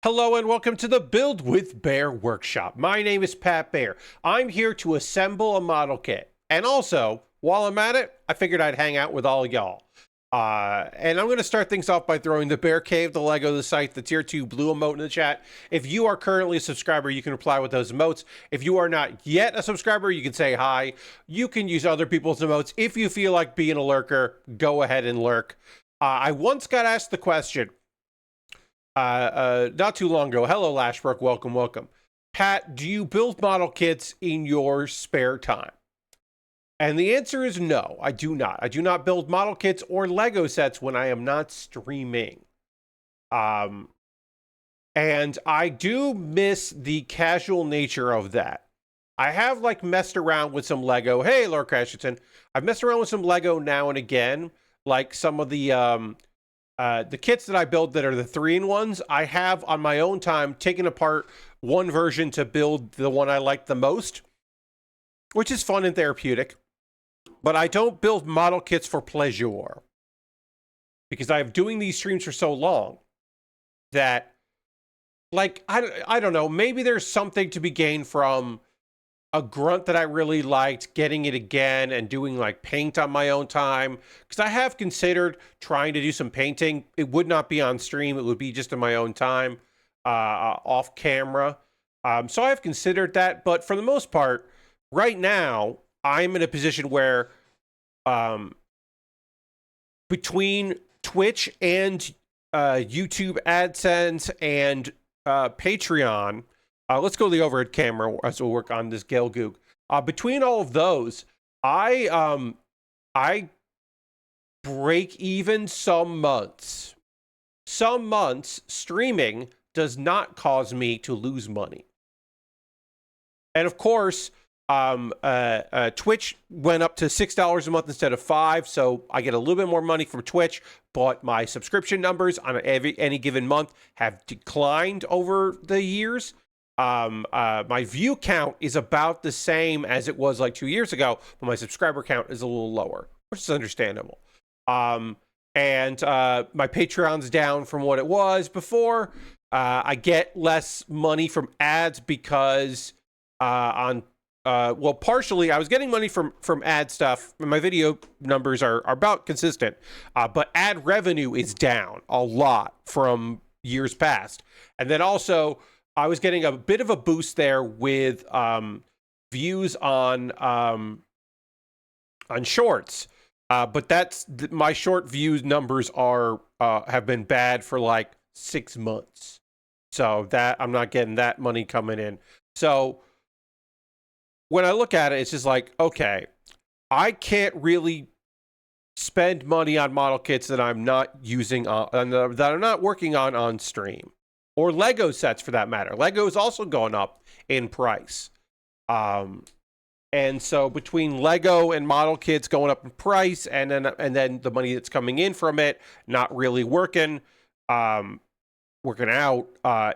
Hello and welcome to the Build with Bear workshop. My name is Pat Bear. I'm here to assemble a model kit. And also, while I'm at it, I figured I'd hang out with all y'all. And I'm going to start things off by throwing the Bear Cave, the Lego, the site, the tier 2 blue emote in the chat. If you are currently a subscriber, you can reply with those emotes. If you are not yet a subscriber, you can say hi. You can use other people's emotes. If you feel like being a lurker, go ahead and lurk. I once got asked the question, not too long ago. Hello, Lashbrook. Welcome. Pat, do you build model kits in your spare time? And the answer is no, I do not. I do not build model kits or Lego sets when I am not streaming. And I do miss the casual nature of that. I have messed around with some Lego. Hey, Lord Crashington. I've messed around with some Lego now and again, like some of the kits that I build that are the 3-in-1s, I have on my own time taken apart one version to build the one I like the most, which is fun and therapeutic. But I don't build model kits for pleasure, because I'm doing these streams for so long that, I don't know, maybe there's something to be gained from a grunt that I really liked, getting it again and doing paint on my own time. Because I have considered trying to do some painting. It would not be on stream. It would be just in my own time, off camera. So I've considered that. But for the most part, right now, I'm in a position where between Twitch and YouTube AdSense and Patreon, let's go to the overhead camera as we work on this Gelgoog. Between all of those, I break even some months. Some months streaming does not cause me to lose money. And of course, Twitch went up to $6 a month instead of $5, so I get a little bit more money from Twitch, but my subscription numbers on any given month have declined over the years. My view count is about the same as it was 2 years ago, but my subscriber count is a little lower, which is understandable. And my Patreon's down from what it was before. I get less money from ads because partially I was getting money from ad stuff. My video numbers are about consistent, but ad revenue is down a lot from years past. And then also, I was getting a bit of a boost there with views on shorts, but that's my short views numbers are have been bad for 6 months, so that I'm not getting that money coming in. So when I look at it, it's just okay, I can't really spend money on model kits that I'm not using that I'm not working on stream. Or Lego sets, for that matter. Lego is also going up in price. And so between Lego and model kits going up in price, and then the money that's coming in from it not really working out,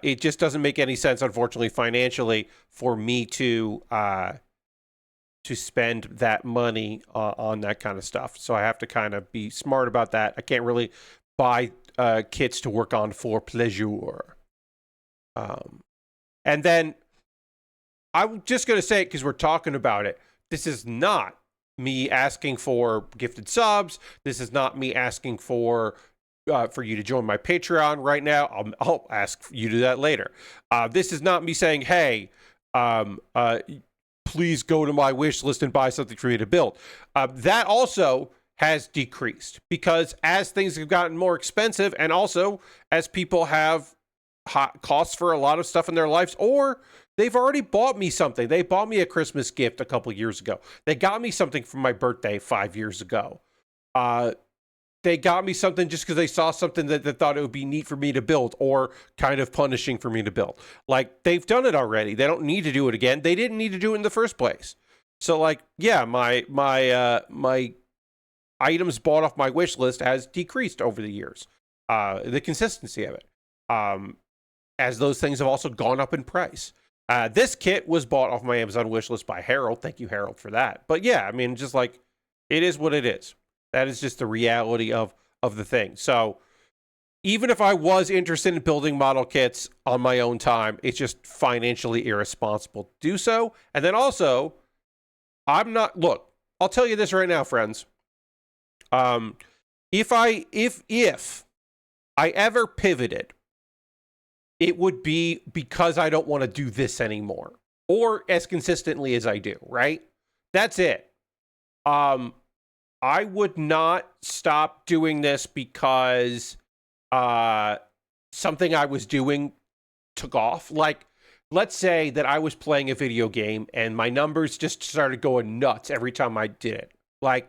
it just doesn't make any sense, unfortunately, financially, for me to spend that money on that kind of stuff. So I have to kind of be smart about that. I can't really buy kits to work on for pleasure. And then I'm just going to say it because we're talking about it. This is not me asking for gifted subs. This is not me asking for you to join my Patreon right now. I'll ask you to do that later. This is not me saying, hey, please go to my wish list and buy something for me to build. That also has decreased because as things have gotten more expensive, and also as people have costs for a lot of stuff in their lives, or they've already bought me something. They bought me a Christmas gift a couple years ago. They got me something for my birthday 5 years ago. They got me something just because they saw something that they thought it would be neat for me to build, or kind of punishing for me to build. They've done it already. They don't need to do it again. They didn't need to do it in the first place. So yeah, my items bought off my wish list has decreased over the years. The consistency of it. As those things have also gone up in price. This kit was bought off my Amazon wishlist by Harold. Thank you, Harold, for that. But yeah, I mean, just it is what it is. That is just the reality of the thing. So even if I was interested in building model kits on my own time, it's just financially irresponsible to do so. And then also, I'm not, look, I'll tell you this right now, friends. If I ever pivoted, it would be because I don't want to do this anymore, or as consistently as I do, right? That's it. I would not stop doing this because something I was doing took off. Like, let's say that I was playing a video game and my numbers just started going nuts every time I did it. Like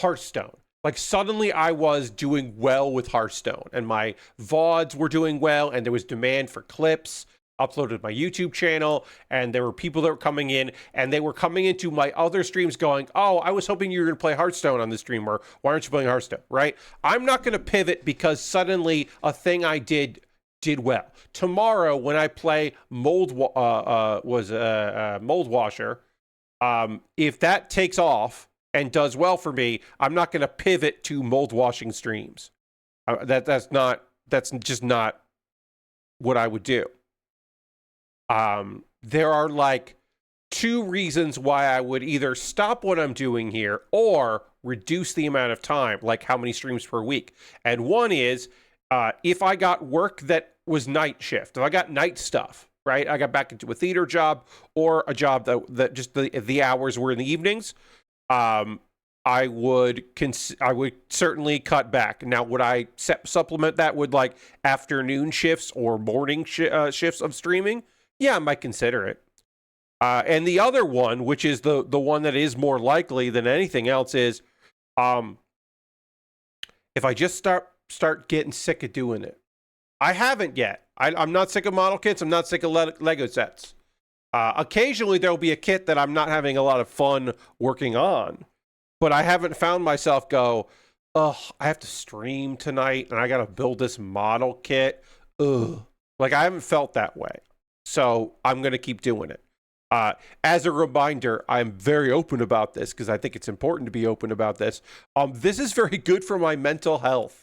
Hearthstone. Like, suddenly I was doing well with Hearthstone, and my VODs were doing well, and there was demand for clips uploaded to my YouTube channel, and there were people that were coming in, and they were coming into my other streams going, oh, I was hoping you were going to play Hearthstone on the stream, or why aren't you playing Hearthstone, right? I'm not going to pivot because suddenly a thing I did well. Tomorrow, when I play Mold Washer, if that takes off and does well for me, I'm not going to pivot to mold washing streams. That's just not what I would do. There are like 2 reasons why I would either stop what I'm doing here or reduce the amount of time, like how many streams per week. And one is if I got work that was night shift, if I got night stuff, right? I got back into a theater job or a job that just the hours were in the evenings. I would certainly cut back. Now, would I supplement that with like afternoon shifts or morning shifts of streaming? Yeah, I might consider it. And the other one, which is the one that is more likely than anything else, is if I just start getting sick of doing it. I haven't yet. I'm not sick of model kits. I'm not sick of Lego sets. Occasionally, there'll be a kit that I'm not having a lot of fun working on, but I haven't found myself go, ugh, I have to stream tonight and I got to build this model kit. Ugh. Like, I haven't felt that way. So I'm going to keep doing it. As a reminder, I'm very open about this because I think it's important to be open about this. This is very good for my mental health.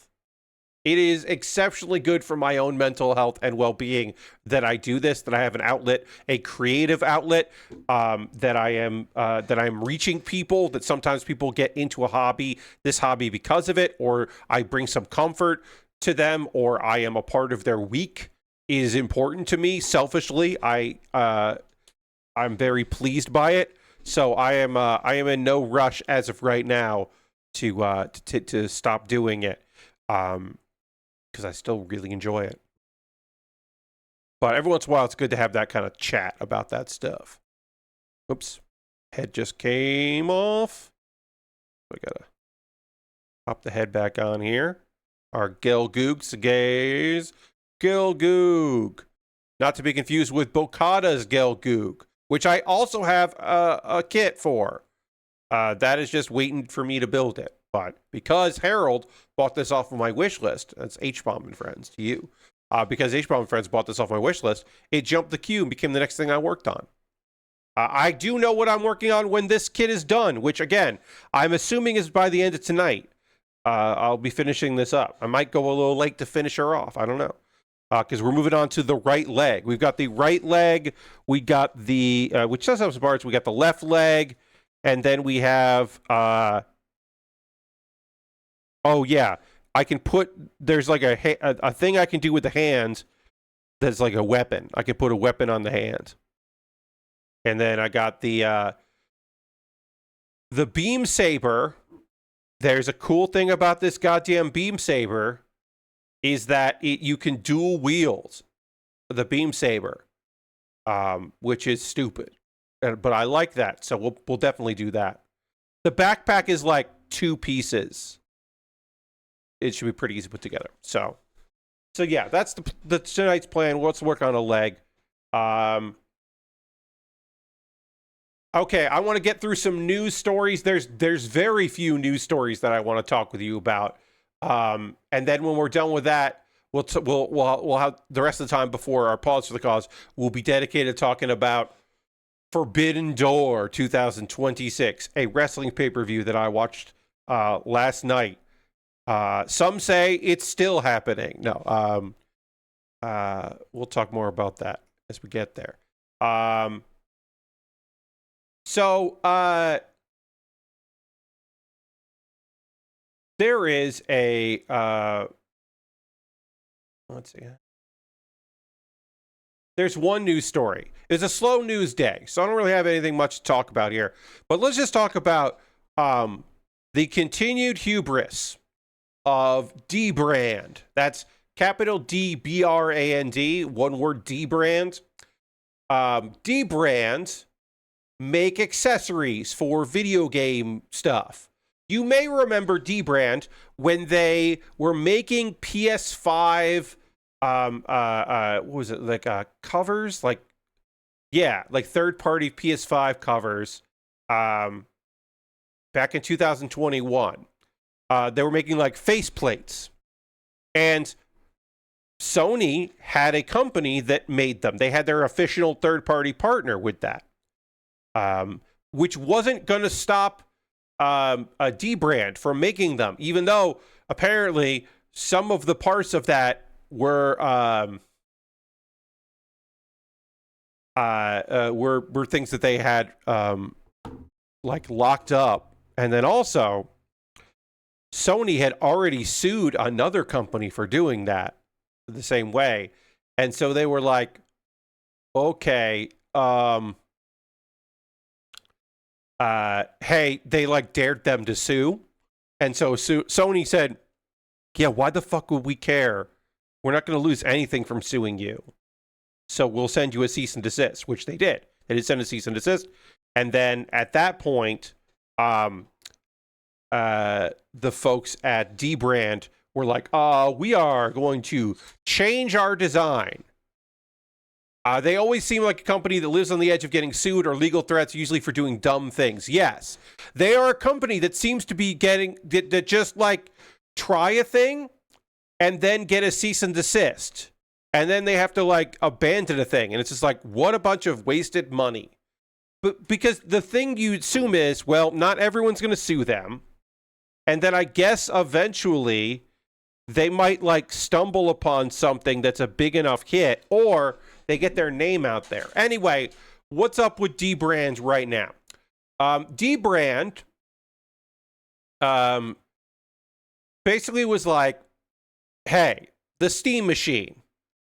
It is exceptionally good for my own mental health and well-being that I do this, that I have an outlet, a creative outlet, that I'm reaching people, that sometimes people get into this hobby because of it, or I bring some comfort to them, or I am a part of their week. It is important to me selfishly. I'm very pleased by it. So I am in no rush as of right now to stop doing it. Because I still really enjoy it. But every once in a while, it's good to have that kind of chat about that stuff. Oops. Head just came off. I gotta pop the head back on here. Our Gelgoog, Sugai's Gelgoog. Not to be confused with Bokata's Gelgoog, which I also have a kit for. That is just waiting for me to build it. But because Harold bought this off of my wish list, that's H-Bomb and Friends to you. Because H-Bomb and Friends bought this off my wish list, it jumped the queue and became the next thing I worked on. I do know what I'm working on when this kit is done, which again, I'm assuming is by the end of tonight. I'll be finishing this up. I might go a little late to finish her off. I don't know. Because we're moving on to the right leg. We've got the right leg. We got the, which does have some parts. We got the left leg. And then we have, oh yeah, I can put, there's like a thing I can do with the hands that's like a weapon. I can put a weapon on the hand. And then I got the beam saber. There's a cool thing about this goddamn beam saber is that you can dual wield the beam saber, which is stupid. But I like that, so we'll definitely do that. The backpack is like 2 pieces. It should be pretty easy to put together. So yeah, that's the tonight's plan. Let's work on a leg. Okay, I want to get through some news stories. There's very few news stories that I want to talk with you about. And then when we're done with that, we'll have the rest of the time before our pause for the cause. We'll be dedicated to talking about Forbidden Door 2026, a wrestling pay-per-view that I watched last night. Some say it's still happening. No, we'll talk more about that as we get there. There is a let's see. There's one news story. It's a slow news day, so I don't really have anything much to talk about here. But let's just talk about the continued hubris of dbrand. That's capital D-B-R-A-N-D, one word, dbrand. Dbrand make accessories for video game stuff. You may remember dbrand when they were making PS5 what was it, like covers, like third-party PS5 covers back in 2021. They were making like faceplates, and Sony had a company that made them. They had their official third-party partner with that, which wasn't going to stop a dbrand from making them, even though apparently some of the parts of that were things that they had like locked up. And then also Sony had already sued another company for doing that the same way. And so they were like, okay, hey, they like dared them to sue. And so Sony said, yeah, why the fuck would we care? We're not going to lose anything from suing you. So we'll send you a cease and desist, which they did. They did send a cease and desist. And then at that point, the folks at dbrand were like, we are going to change our design. They always seem like a company that lives on the edge of getting sued or legal threats, usually for doing dumb things. Yes, they are a company that seems to be getting, that just like try a thing and then get a cease and desist. And then they have to like abandon a thing. And it's just like, what a bunch of wasted money. But because the thing you assume is, well, not everyone's going to sue them. And then I guess eventually they might like stumble upon something that's a big enough hit, or they get their name out there. Anyway, what's up with dbrand right now? Dbrand basically was like, hey, the Steam machine,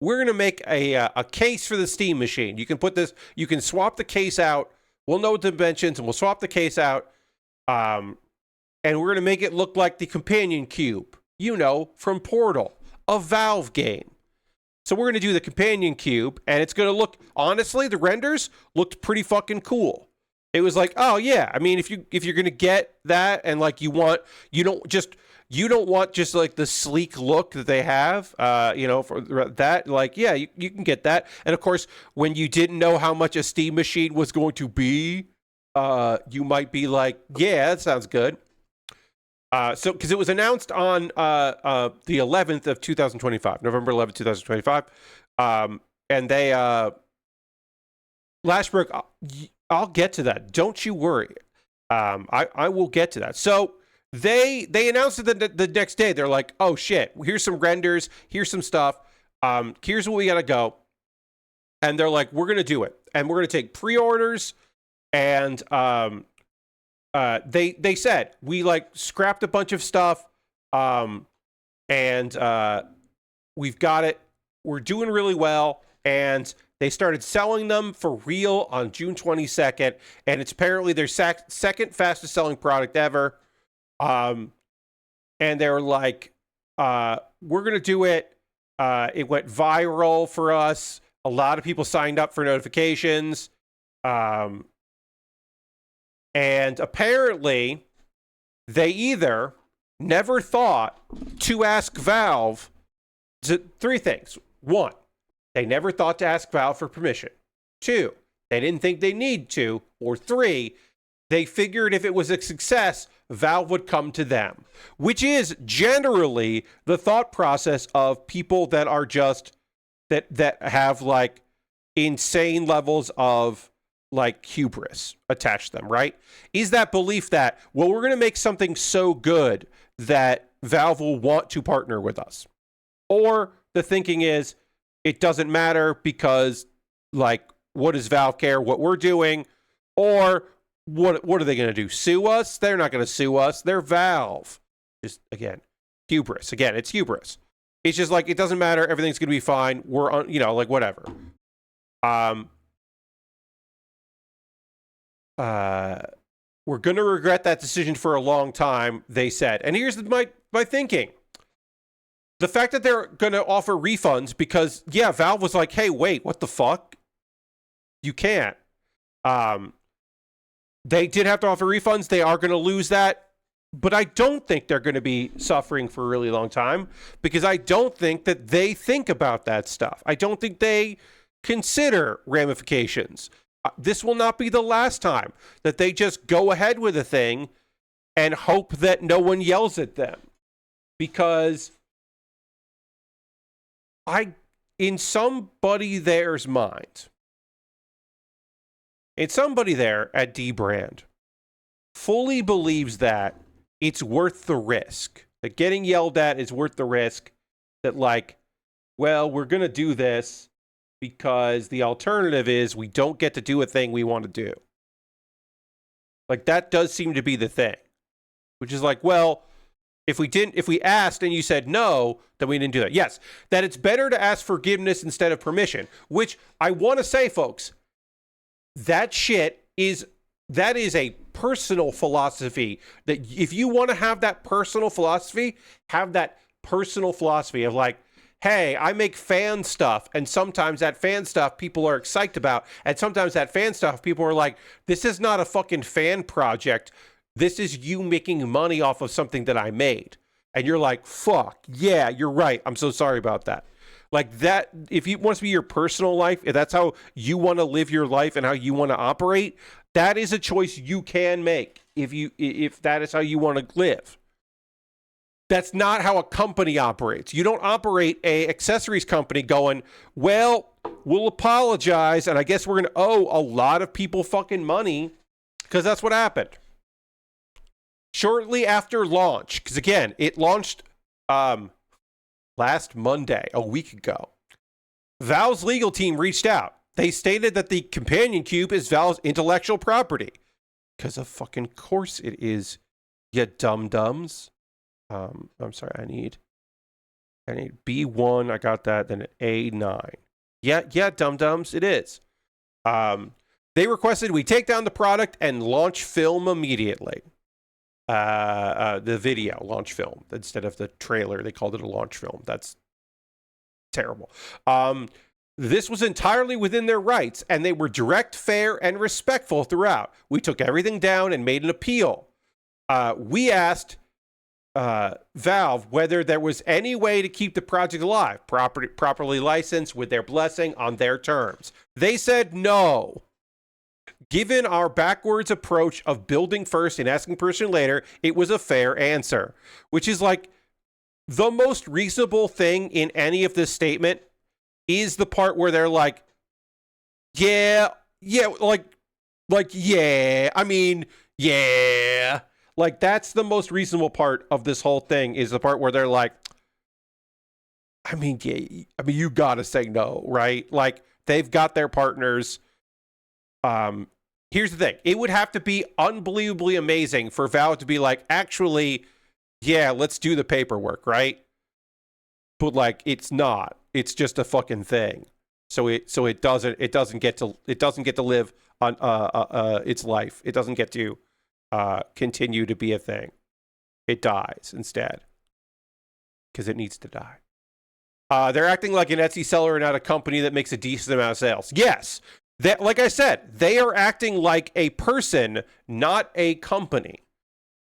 we're going to make a case for the Steam machine. You can put this, you can swap the case out. We'll know the dimensions and we'll swap the case out. And we're going to make it look like the companion cube, you know, from Portal, a Valve game. So we're going to do the companion cube, and it's going to look, honestly, the renders looked pretty fucking cool. It was like, oh yeah, I mean, if you're going to get that, and like you don't want just like the sleek look that they have, you know, for that, like, yeah, you can get that. And of course, when you didn't know how much a Steam machine was going to be, you might be like, yeah, that sounds good. So, because it was announced on the 11th of 2025, November 11th, 2025. And they, Lashbrook, I'll get to that. Don't you worry. I will get to that. So they announced it the next day. They're like, oh shit, here's some renders, here's some stuff. Here's where we gotta go. And they're like, we're gonna do it. And we're gonna take pre-orders. And they said, we like scrapped a bunch of stuff. And we've got it. We're doing really well. And they started selling them for real on June 22nd. And it's apparently their second fastest selling product ever. And they were like, we're going to do it. It went viral for us. A lot of people signed up for notifications. And apparently they either never thought to ask Valve three things. One, they never thought to ask Valve for permission. Two, they didn't think they need to. Or three, they figured if it was a success, Valve would come to them, which is generally the thought process of people that are just that have like insane levels of like hubris attached to them, right? Is that belief that, well, we're going to make something so good that Valve will want to partner with us. Or the thinking is, it doesn't matter because, like, what does Valve care what we're doing? Or what are they going to do? Sue us? They're not going to sue us. They're Valve. Just, again, hubris. Again, it's hubris. It's just like, it doesn't matter. Everything's going to be fine. We're on, like, whatever. We're going to regret that decision for a long time, they said. And here's my thinking. The fact that they're going to offer refunds because, yeah, Valve was like, hey, wait, what the fuck? You can't. They did have to offer refunds. They are going to lose that. But I don't think they're going to be suffering for a really long time because I don't think that they think about that stuff. I don't think they consider ramifications. This will not be the last time that they just go ahead with a thing and hope that no one yells at them. Because in somebody there's mind, and somebody there at D-Brand fully believes that it's worth the risk, that getting yelled at is worth the risk, that like, well, we're going to do this because the alternative is we don't get to do a thing we want to do. Like, that does seem to be the thing, which is like, well, if we asked and you said no, then we didn't do that. Yes, that it's better to ask forgiveness instead of permission, which I want to say, folks, that is a personal philosophy. That if you want to have that personal philosophy, have that personal philosophy of like, hey, I make fan stuff, and sometimes that fan stuff people are excited about, and sometimes that fan stuff people are like, this is not a fucking fan project. This is you making money off of something that I made. And you're like, fuck, yeah, you're right. I'm so sorry about that. Like that, if you want to be your personal life, if that's how you want to live your life and how you want to operate, that is a choice you can make if that is how you want to live. That's not how a company operates. You don't operate a accessories company going, well, we'll apologize, and I guess we're going to owe a lot of people fucking money, because that's what happened. Shortly after launch, because again, it launched last Monday, a week ago, Valve's legal team reached out. They stated that the companion cube is Valve's intellectual property. Because of fucking course it is, you dum-dums. I'm sorry, I need B1, I got that, then an A9. Yeah, dum-dums, it is. They requested we take down the product and launch film immediately. The video launch film instead of the trailer. They called it a launch film. That's terrible. This was entirely within their rights, and they were direct, fair, and respectful throughout. We took everything down and made an appeal. We asked Valve whether there was any way to keep the project alive, properly licensed with their blessing on their terms. They said no. Given our backwards approach of building first and asking permission later, it was a fair answer, which is like the most reasonable thing in any of this statement is the part where they're like, yeah, I mean, yeah. Like, that's the most reasonable part of this whole thing is the part where they're like, I mean, you gotta say no, right? Like, they've got their partners. Here's the thing. It would have to be unbelievably amazing for Valve to be like, actually, yeah, let's do the paperwork, right? But like, it's not. It's just a fucking thing. So it doesn't get to live on its life. It doesn't get to continue to be a thing. It dies instead because it needs to die. They're acting like an Etsy seller and not a company that makes a decent amount of sales. Yes. That, like I said, they are acting like a person, not a company.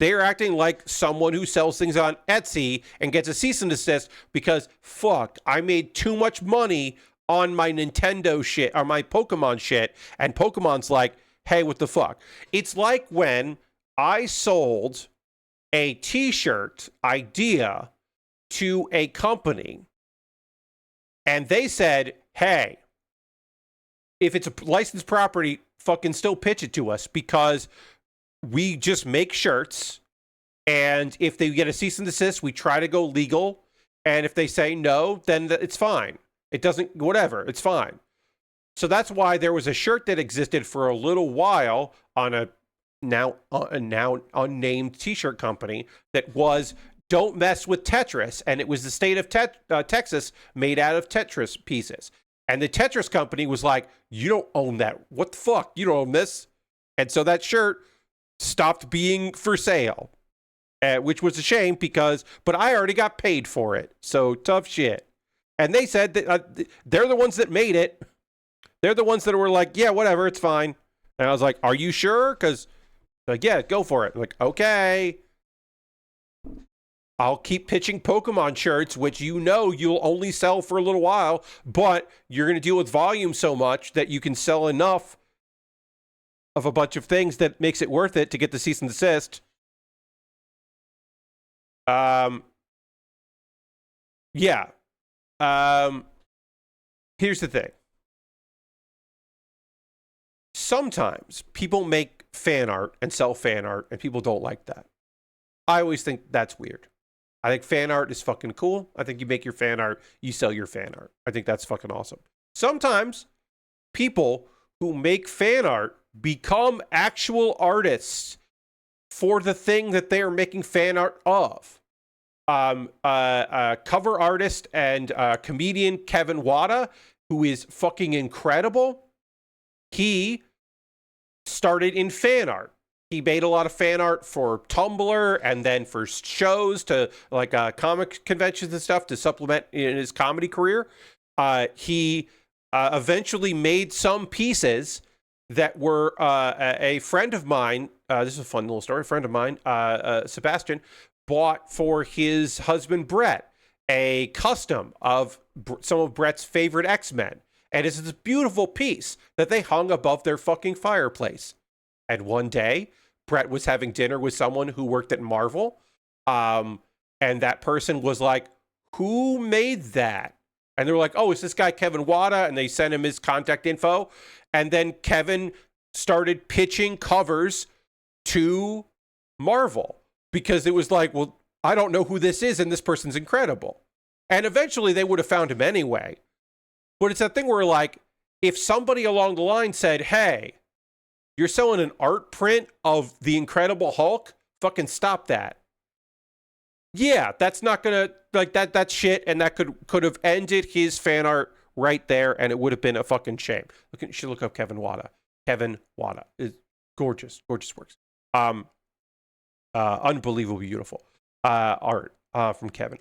They are acting like someone who sells things on Etsy and gets a cease and desist because, fuck, I made too much money on my Nintendo shit or my Pokemon shit, and Pokemon's like, hey, what the fuck? It's like when I sold a t-shirt idea to a company, and they said, hey, if it's a licensed property, fucking still pitch it to us because we just make shirts And if they get a cease and desist, we try to go legal. And if they say no, then it's fine. It doesn't, whatever, it's fine. So that's why there was a shirt that existed for a little while on a now unnamed t-shirt company that was "Don't mess with Tetris," and it was the state of Texas made out of Tetris pieces. And the Tetris company was like, "You don't own that. What the fuck? You don't own this." And so that shirt stopped being for sale, which was a shame but I already got paid for it. So tough shit. And they said that they're the ones that made it. They're the ones that were like, yeah, whatever, it's fine. And I was like, are you sure? Because, like, yeah, go for it. I'm like, okay. I'll keep pitching Pokemon shirts, which you'll only sell for a little while, but you're going to deal with volume so much that you can sell enough of a bunch of things that makes it worth it to get the cease and desist. Yeah. Here's the thing. Sometimes people make fan art and sell fan art, and people don't like that. I always think that's weird. I think fan art is fucking cool. I think you make your fan art, you sell your fan art. I think that's fucking awesome. Sometimes people who make fan art become actual artists for the thing that they are making fan art of. Cover artist and comedian Kevin Wada, who is fucking incredible. He started in fan art. He made a lot of fan art for Tumblr and then for shows to like comic conventions and stuff to supplement in his comedy career. He eventually made some pieces that were a friend of mine. This is a fun little story. A friend of mine, Sebastian, bought for his husband, Brett, a custom of some of Brett's favorite X-Men. And it's this beautiful piece that they hung above their fucking fireplace. And one day, Brett was having dinner with someone who worked at Marvel. And that person was like, who made that? And they were like, oh, it's this guy, Kevin Wada. And they sent him his contact info. And then Kevin started pitching covers to Marvel because it was like, well, I don't know who this is. And this person's incredible. And eventually they would have found him anyway. But it's that thing where, like, if somebody along the line said, hey, you're selling an art print of the Incredible Hulk, fucking stop that. Yeah, that's not gonna, like, that's shit, and that could have ended his fan art right there, and it would have been a fucking shame. You should look up Kevin Wada. Kevin Wada is gorgeous works. Unbelievably beautiful art from Kevin.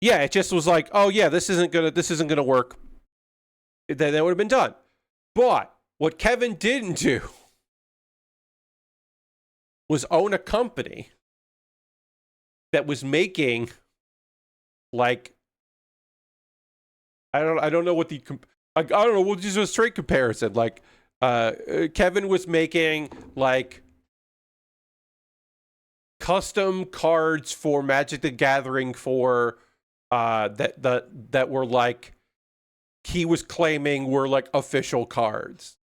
Yeah, it just was like, oh yeah, this isn't gonna work. Then that would have been done. But what Kevin didn't do was own a company that was making, like, I don't know what I don't know. We'll just do a straight comparison. Like, Kevin was making like custom cards for Magic the Gathering for that were like, he was claiming were like official cards,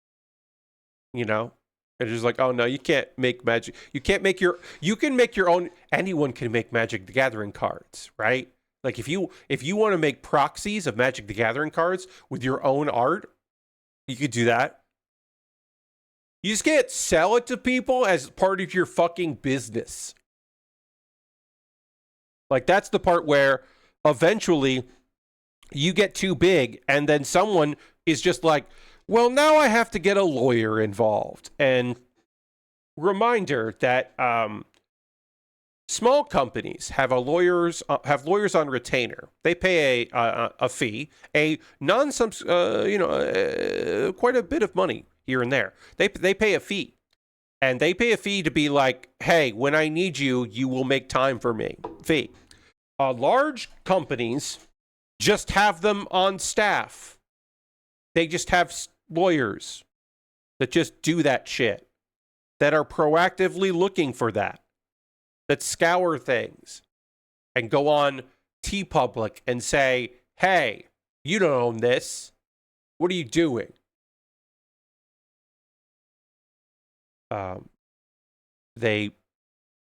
you know? And it's like, oh no, you can't make Magic. You can make your own. Anyone can make Magic the Gathering cards, right? Like if you want to make proxies of Magic the Gathering cards with your own art, you could do that. You just can't sell it to people as part of your fucking business. Like that's the part where eventually you get too big and then someone is just like, well, now I have to get a lawyer involved. And reminder that small companies have lawyers on retainer. They pay a fee, a quite a bit of money here and there. They pay a fee. And they pay a fee to be like, hey, when I need you, you will make time for me. Fee. Large companies just have them on staff. They just have lawyers that just do that shit, that are proactively looking for that scour things and go on TeePublic and say, hey, you don't own this. What are you doing? They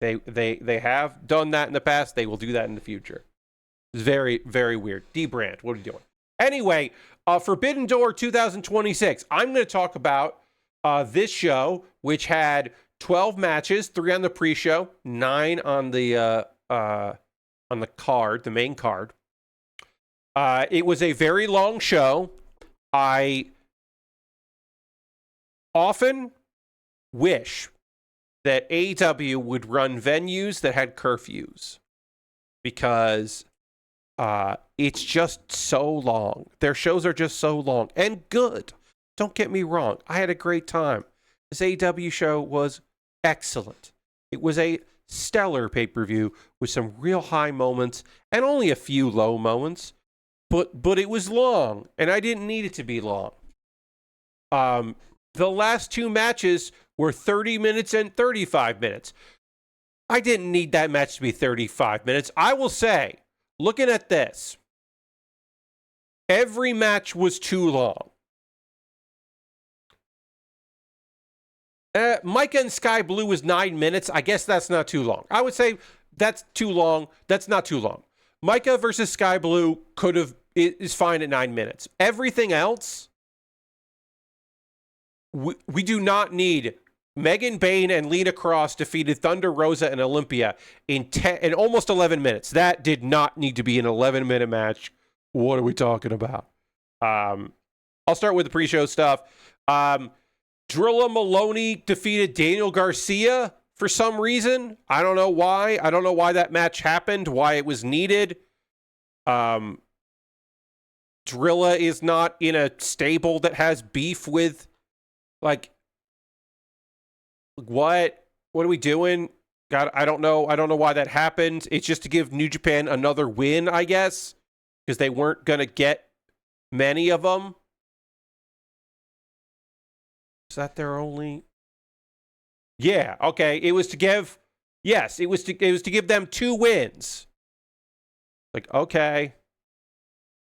have done that in the past. They will do that in the future. It's very, very weird. D-Brand, what are you doing? Anyway, Forbidden Door 2026. I'm going to talk about this show, which had 12 matches, 3 on the pre-show, 9 on the card, the main card. It was a very long show. I often wish that AEW would run venues that had curfews, because it's just so long. Their shows are just so long and good. Don't get me wrong. I had a great time. This AEW show was excellent. It was a stellar pay-per-view with some real high moments and only a few low moments. But it was long, and I didn't need it to be long. The last 2 matches were 30 minutes and 35 minutes. I didn't need that match to be 35 minutes. I will say, looking at this, every match was too long. Micah and Sky Blue was 9 minutes. I guess that's not too long. I would say that's too long. That's not too long. Micah versus Sky Blue is fine at 9 minutes. Everything else, we do not need. Megan Bayne and Lena Cross defeated Thunder Rosa and Olympia in almost 11 minutes. That did not need to be an 11-minute match. What are we talking about? I'll start with the pre-show stuff. Drilla Maloney defeated Daniel Garcia for some reason. I don't know why. I don't know why that match happened, why it was needed. Drilla is not in a stable that has beef with, like, what are we doing? God, I don't know why that happened. It's just to give New Japan another win, I guess, because they weren't going to get many of them. Is that their only? Yeah, okay. It was to give them 2 wins. Like, okay.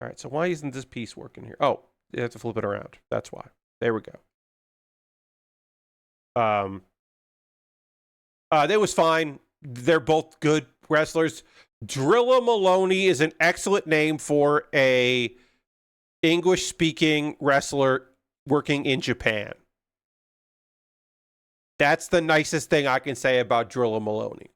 All right, so why isn't this piece working here? Oh, you have to flip it around. That's why. There we go. That was fine. They're both good wrestlers. Drilla Maloney is an excellent name for a English-speaking wrestler working in Japan. That's the nicest thing I can say about Drilla Maloney.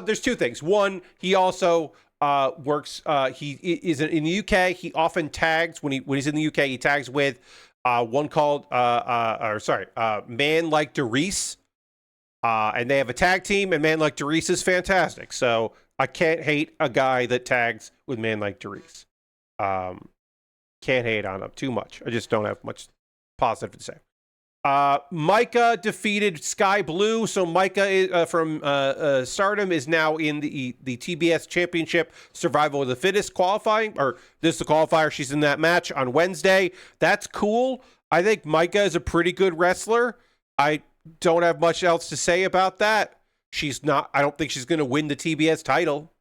There's 2 things. One, he also works. He is in the UK. He often tags when he's in the UK. He tags with one called Man Like Derice, and they have a tag team. And Man Like Derice is fantastic. So I can't hate a guy that tags with Man Like Derice. Can't hate on him too much. I just don't have much positive to say. Micah defeated Sky Blue, so Micah from Stardom is now in the TBS Championship Survival of the Fittest qualifying, or this is the qualifier. She's in that match on Wednesday. That's cool. I think Micah is a pretty good wrestler. I don't have much else to say about that. I don't think she's going to win the TBS title.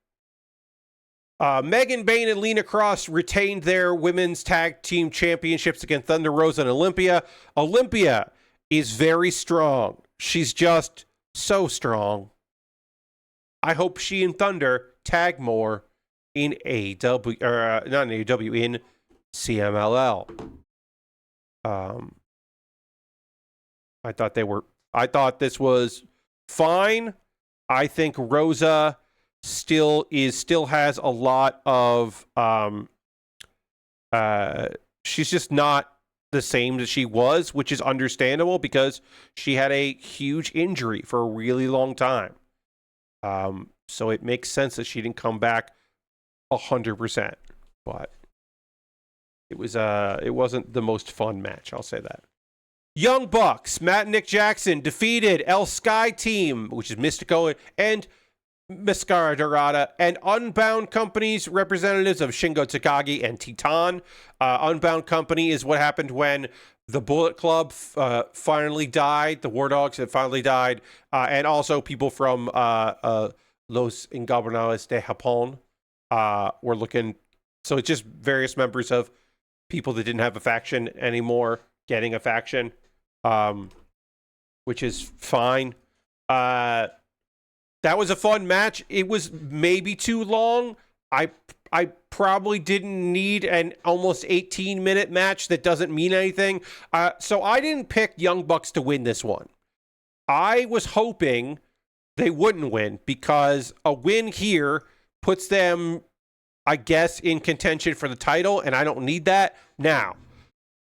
Megan Bayne and Lena Cross retained their women's tag team championships against Thunder Rosa and Olympia. Olympia is very strong. She's just so strong. I hope she and Thunder tag more in AEW, or not in AEW, in CMLL. I thought this was fine. I think Rosa still has a lot of she's just not the same as she was, which is understandable because she had a huge injury for a really long time. So it makes sense that she didn't come back 100%, but it wasn't the most fun match, I'll say that. Young Bucks, Matt and Nick Jackson defeated El Sky Team, which is Mystico and Mascara Dorada, and Unbound Company's representatives of Shingo Takagi and Titan. Unbound Company is what happened when the Bullet Club finally died. The War Dogs had finally died. And also people from Los Ingobernables de Japón were looking. So it's just various members of people that didn't have a faction anymore getting a faction, which is fine. That was a fun match. It was maybe too long. I probably didn't need an almost 18-minute match that doesn't mean anything. So I didn't pick Young Bucks to win this one. I was hoping they wouldn't win because a win here puts them, I guess, in contention for the title, and I don't need that. Now,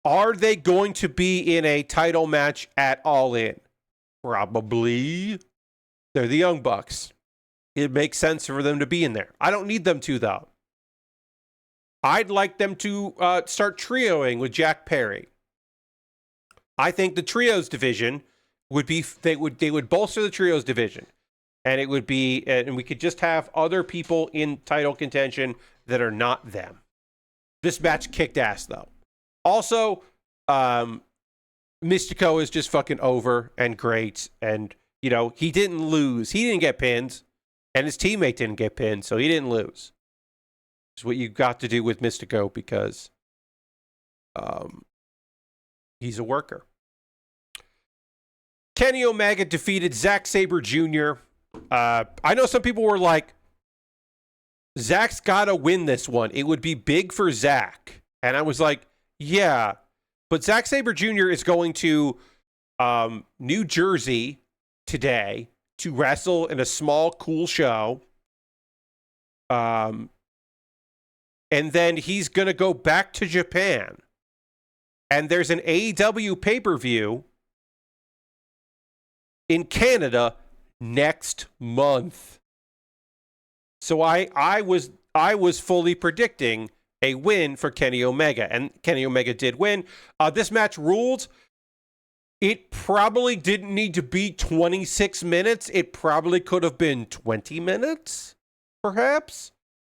are they going to be in a title match at All In? Probably. They're the Young Bucks. It makes sense for them to be in there. I don't need them to, though. I'd like them to start trioing with Jack Perry. I think the trios division would be they would bolster the trios division, and it would be and we could just have other people in title contention that are not them. This match kicked ass, though. Also, Mystico is just fucking over and great, and you know he didn't lose. He didn't get pinned, and his teammate didn't get pinned, so he didn't lose. It's what you got to do with Mystico because he's a worker. Kenny Omega defeated Zack Sabre Jr. I know some people were like, Zack's got to win this one. It would be big for Zack. And I was like, yeah. But Zack Sabre Jr. is going to New Jersey today to wrestle in a small, cool show. And then he's going to go back to Japan. And there's an AEW pay-per-view in Canada next month. So I was fully predicting a win for Kenny Omega. And Kenny Omega did win. This match ruled. It probably didn't need to be 26 minutes. It probably could have been 20 minutes, perhaps.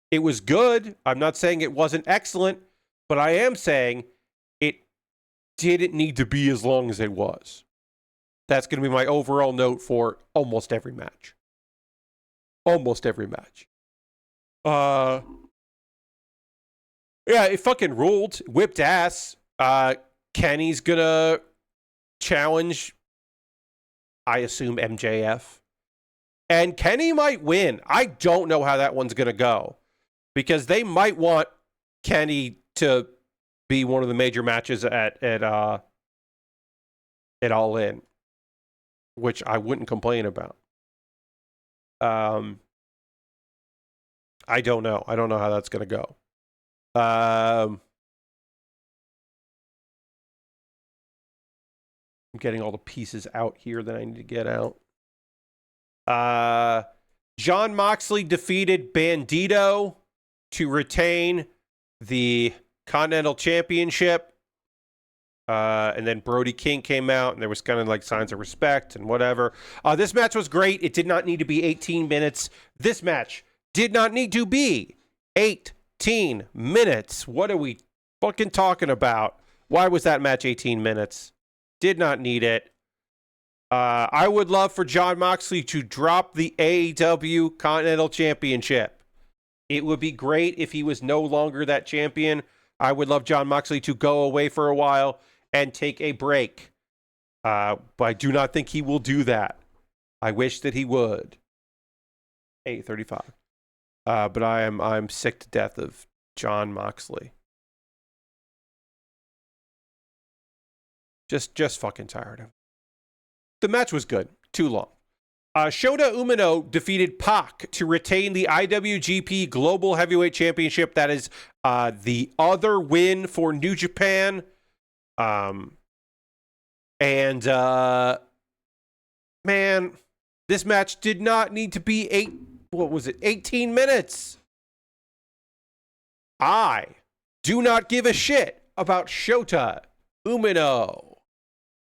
It was good. I'm not saying it wasn't excellent, but I am saying it didn't need to be as long as it was. That's going to be my overall note for almost every match. Almost every match. Yeah, it fucking ruled. Whipped ass. Kenny's going to challenge, I assume, MJF. And Kenny might win. I don't know how that one's going to go. Because they might want Kenny to be one of the major matches at All In, which I wouldn't complain about. I don't know. I don't know how that's going to go. I'm getting all the pieces out here that I need to get out. Jon Moxley defeated Bandito to retain the Continental Championship. And then Brody King came out, and there was kind of like signs of respect and whatever. This match was great. It did not need to be 18 minutes. This match did not need to be 18 minutes. What are we fucking talking about? Why was that match 18 minutes? Did not need it. I would love for Jon Moxley to drop the AEW Continental Championship. It would be great if he was no longer that champion. I would love Jon Moxley to go away for a while and take a break. But I do not think he will do that. I wish that he would. 8:35. But I'm sick to death of Jon Moxley. Just fucking tired of it. The match was good. Too long. Shota Umino defeated Pac to retain the IWGP Global Heavyweight Championship. That is the other win for New Japan. Man, this match did not need to be 18 minutes. I do not give a shit about Shota Umino.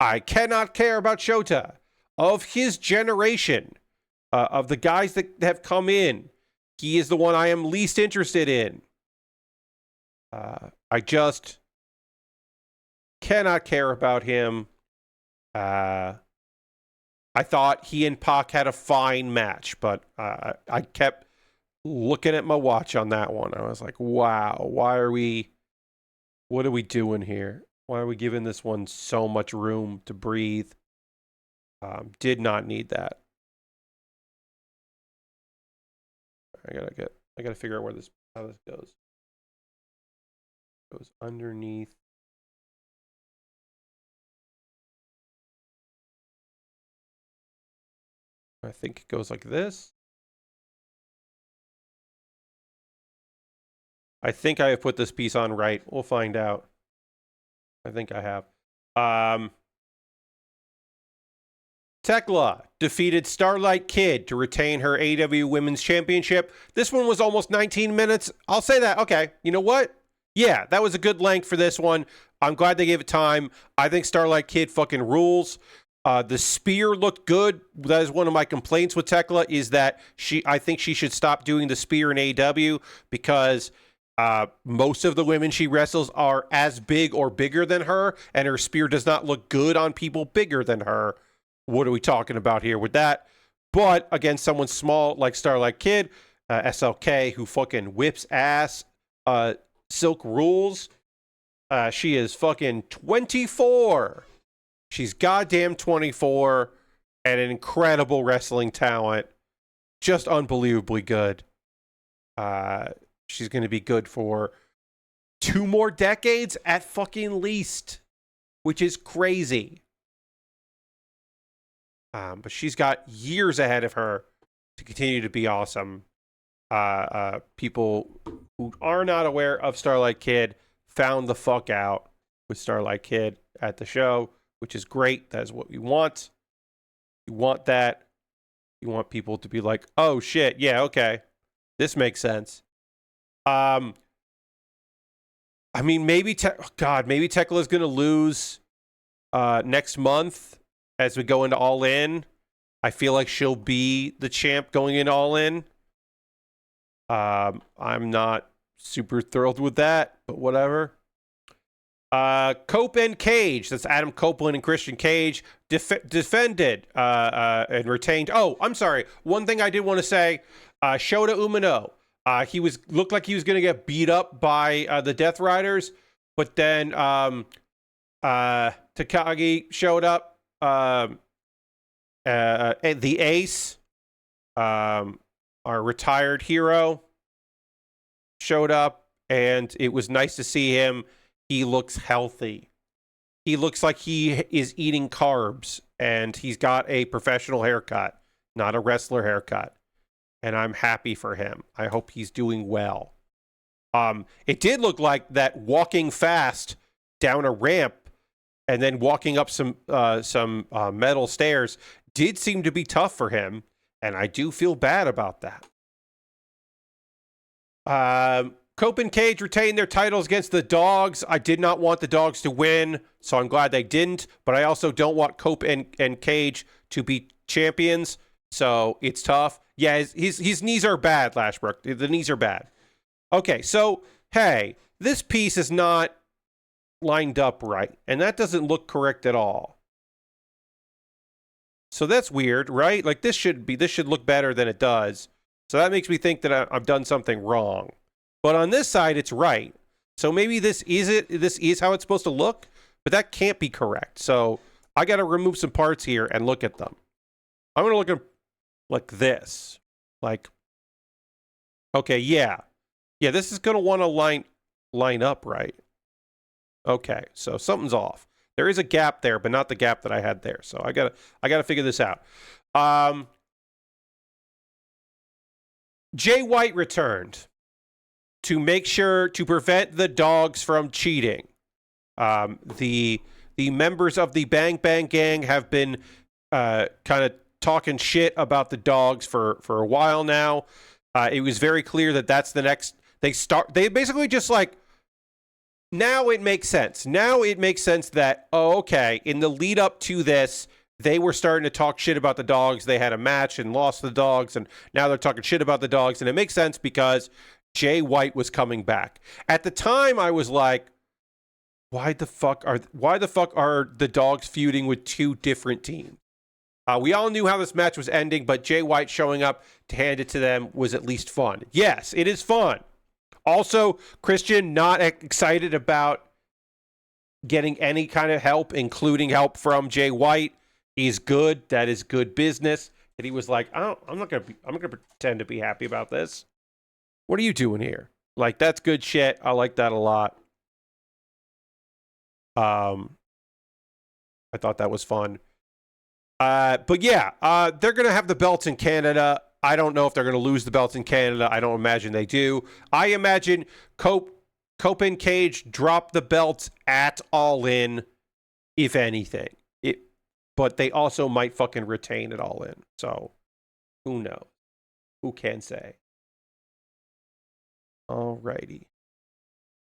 I cannot care about Shota. Of his generation, of the guys that have come in, he is the one I am least interested in. I just cannot care about him. I thought he and Pac had a fine match, but I kept looking at my watch on that one. I was like, wow, what are we doing here? Why are we giving this one so much room to breathe? Did not need that. I gotta figure out how this goes. It goes underneath. I think it goes like this. I think I have put this piece on right. We'll find out. I think I have. Tekla defeated Starlight Kid to retain her AEW Women's Championship. This one was almost 19 minutes. I'll say that. Okay, you know what? Yeah, that was a good length for this one. I'm glad they gave it time. I think Starlight Kid fucking rules. The spear looked good. That is one of my complaints with Tekla, is that I think she should stop doing the spear in AEW, because most of the women she wrestles are as big or bigger than her, and her spear does not look good on people bigger than her. What are we talking about here with that? But against someone small like Starlight Kid, SLK, who fucking whips ass, Silk rules. She is fucking 24. She's goddamn 24 and an incredible wrestling talent. Just unbelievably good. She's going to be good for 2 more decades at fucking least, which is crazy. But she's got years ahead of her to continue to be awesome. People who are not aware of Starlight Kid found the fuck out with Starlight Kid at the show, which is great. That is what we want. You want that. You want people to be like, oh shit, yeah, okay, this makes sense. I mean, maybe Tekla is gonna lose next month as we go into All In. I feel like she'll be the champ going in All In. I'm not super thrilled with that, but whatever. Cope and Cage, that's Adam Copeland and Christian Cage, defended and retained. Oh, I'm sorry. One thing I did want to say, Shota Umino. He looked like he was going to get beat up by the Death Riders, but then Takagi showed up. The Ace, our retired hero, showed up, and it was nice to see him. He looks healthy. He looks like he is eating carbs, and he's got a professional haircut, not a wrestler haircut. And I'm happy for him. I hope he's doing well. It did look like that walking fast down a ramp and then walking up some metal stairs did seem to be tough for him, and I do feel bad about that. Cope and Cage retained their titles against the Dogs. I did not want the Dogs to win, so I'm glad they didn't, but I also don't want Cope and Cage to be champions, so it's tough. Yeah, his knees are bad, Lashbrook. The knees are bad. Okay, so, hey, this piece is not lined up right, and that doesn't look correct at all. So that's weird, right? Like, this should look better than it does. So that makes me think that I've done something wrong. But on this side, it's right. So maybe this is how it's supposed to look, but that can't be correct. So I got to remove some parts here and look at them. I'm going to look at like this. Like, okay, yeah. Yeah, this is going to want to line up right. Okay, so something's off. There is a gap there, but not the gap that I had there. So I gotta figure this out. Jay White returned to make sure to prevent the Dogs from cheating. The members of the Bang Bang Gang have been kind of talking shit about the Dogs for a while now. It was very clear that that's the next. They basically just like. Now it makes sense. Now it makes sense that, oh, okay, in the lead up to this, they were starting to talk shit about the Dogs. They had a match and lost the Dogs, and now they're talking shit about the Dogs. And it makes sense because Jay White was coming back. At the time, I was like, why the fuck are the Dogs feuding with 2 different teams? We all knew how this match was ending, but Jay White showing up to hand it to them was at least fun. Yes, it is fun. Also, Christian not excited about getting any kind of help, including help from Jay White, is good. That is good business. And he was like, I'm gonna pretend to be happy about this. What are you doing here? Like, that's good shit. I like that a lot. I thought that was fun. But yeah, they're going to have the belts in Canada. I don't know if they're going to lose the belts in Canada. I don't imagine they do. I imagine Cope and Cage drop the belts at All In, if anything. But they also might fucking retain it All In. So, who knows? Who can say? Alrighty.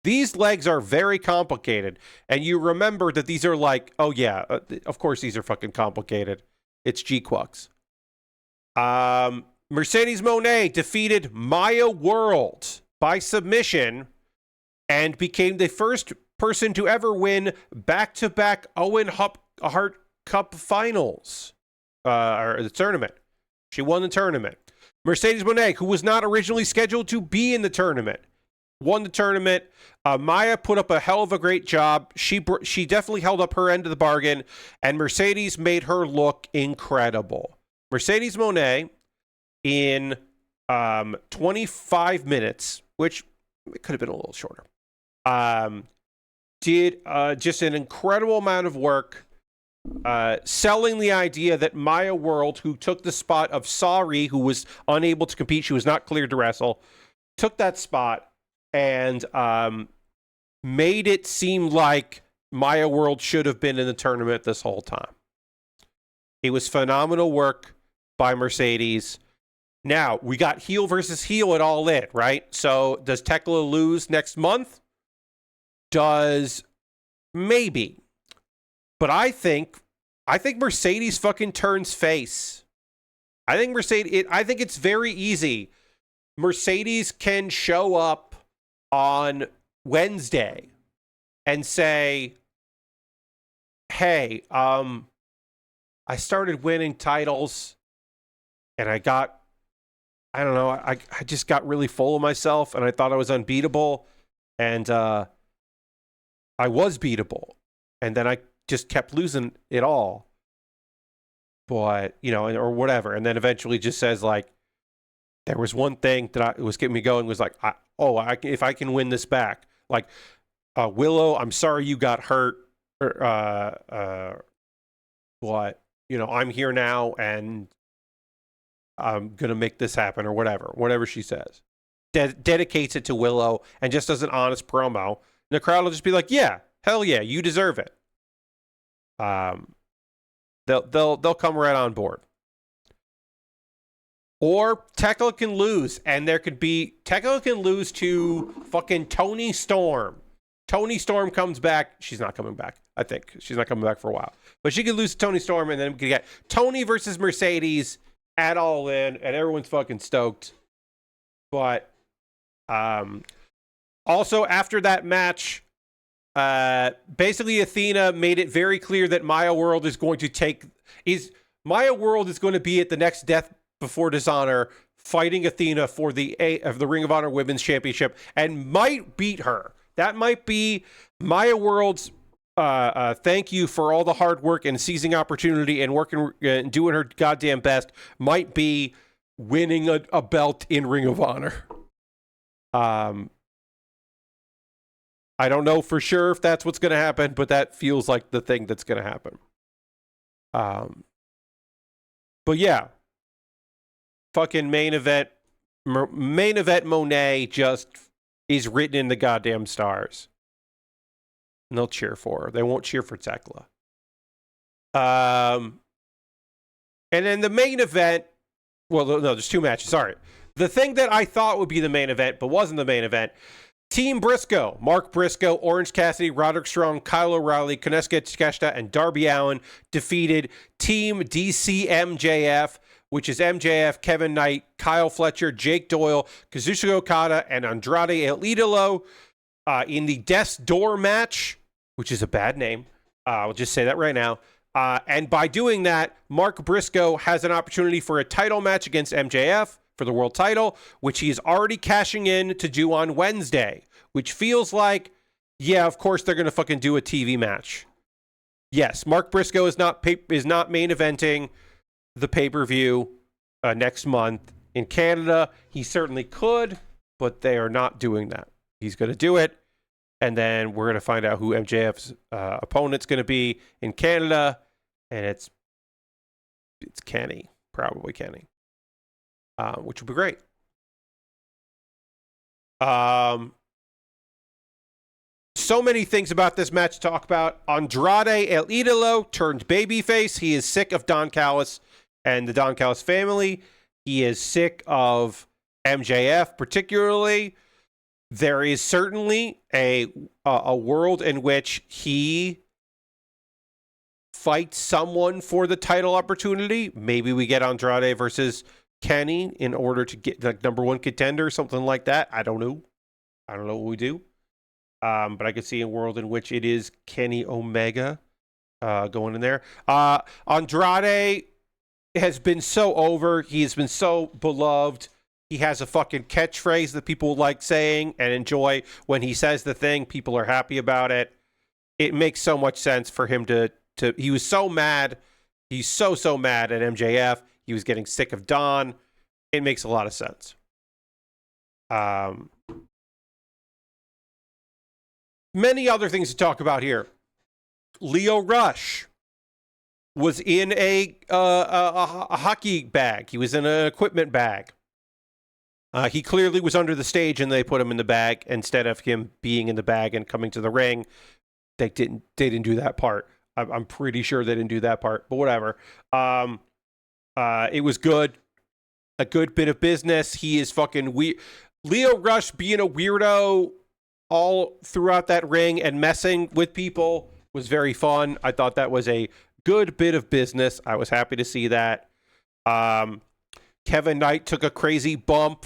These legs are very complicated. And you remember that these are like, oh yeah, of course these are fucking complicated. It's G-Quux. Mercedes Moné defeated Maya World by submission and became the first person to ever win back-to-back Owen Hart Cup finals, or the tournament. She won the tournament. Mercedes Moné, who was not originally scheduled to be in the tournament, won the tournament. Maya put up a hell of a great job. She definitely held up her end of the bargain, and Mercedes made her look incredible. Mercedes Moné, in 25 minutes, which it could have been a little shorter, did just an incredible amount of work. Selling the idea that Maya World, who took the spot of Sari, who was unable to compete, she was not cleared to wrestle, took that spot and made it seem like Maya World should have been in the tournament this whole time. It was phenomenal work by Mercedes. Now, we got heel versus heel at All In, right? So, does Tekla lose next month? Maybe. But I think Mercedes fucking turns face. I think it's very easy. Mercedes can show up on Wednesday and say, hey, I started winning titles and I just got really full of myself and I thought I was unbeatable and I was beatable. And then I just kept losing it all, but or whatever, and then eventually just says like, there was one thing that was getting me going was like, if I can win this back, like Willow, I'm sorry you got hurt, but I'm here now and I'm gonna make this happen or whatever she says, dedicates it to Willow and just does an honest promo, and the crowd will just be like, yeah, hell yeah, you deserve it. They'll come right on board. Or Tekla can lose, and Tekla can lose to fucking Toni Storm. Toni Storm comes back. She's not coming back. I think she's not coming back for a while. But she could lose to Toni Storm, and then we could get Toni versus Mercedes at All In, and everyone's fucking stoked. But also after that match, basically Athena made it very clear that Maya World is going to be at the next Death Before Dishonor fighting Athena for the Ring of Honor Women's Championship and might beat her. That might be Maya World's thank you for all the hard work and seizing opportunity and working and doing her goddamn best, might be winning a belt in Ring of Honor. I don't know for sure if that's what's going to happen, but that feels like the thing that's going to happen. But yeah, fucking main event Monet just is written in the goddamn stars. And they'll cheer for her. They won't cheer for Tekla. And then the main event, well, no, there's two matches. Sorry. The thing that I thought would be the main event, but wasn't the main event, Team Briscoe, Mark Briscoe, Orange Cassidy, Roderick Strong, Kyle O'Reilly, Konosuke Takeshita, and Darby Allin defeated Team DCMJF, which is MJF, Kevin Knight, Kyle Fletcher, Jake Doyle, Kazuchika Okada, and Andrade El Idolo in the Death's Door match, which is a bad name. I'll just say that right now. And by doing that, Mark Briscoe has an opportunity for a title match against MJF for the world title, which he is already cashing in to do on Wednesday, which feels like, yeah, of course they're going to fucking do a TV match. Yes, Mark Briscoe is not main eventing the pay-per-view next month in Canada. He certainly could. but they are not doing that. He's going to do it, and then we're going to find out who MJF's opponent's going to be in Canada, and it's Kenny, probably Kenny, which will be great. So many things about this match to talk about. Andrade El Idolo turned babyface. He is sick of Don Callis and the Don Callis family. He is sick of MJF, particularly. There is certainly a world in which he fights someone for the title opportunity. Maybe we get Andrade versus Kenny in order to get the number one contender, something like that. I don't know. I don't know what we do. But I could see a world in which it is Kenny Omega going in there. Andrade has been so over. He has been so beloved. He has a fucking catchphrase that people like saying and enjoy. When he says the thing, people are happy about it. It makes so much sense for him to he was so mad. He's so mad at MJF. He was getting sick of Don. It makes a lot of sense. Many other things to talk about here. Leo Rush was in a hockey bag. He was in an equipment bag. He clearly was under the stage, and they put him in the bag instead of him being in the bag and coming to the ring. They didn't do that part. I'm pretty sure they didn't do that part, but whatever. It was good. A good bit of business. He is fucking weird. Leo Rush being a weirdo all throughout that ring and messing with people was very fun. I thought that was a good bit of business. I was happy to see that. Kevin Knight took a crazy bump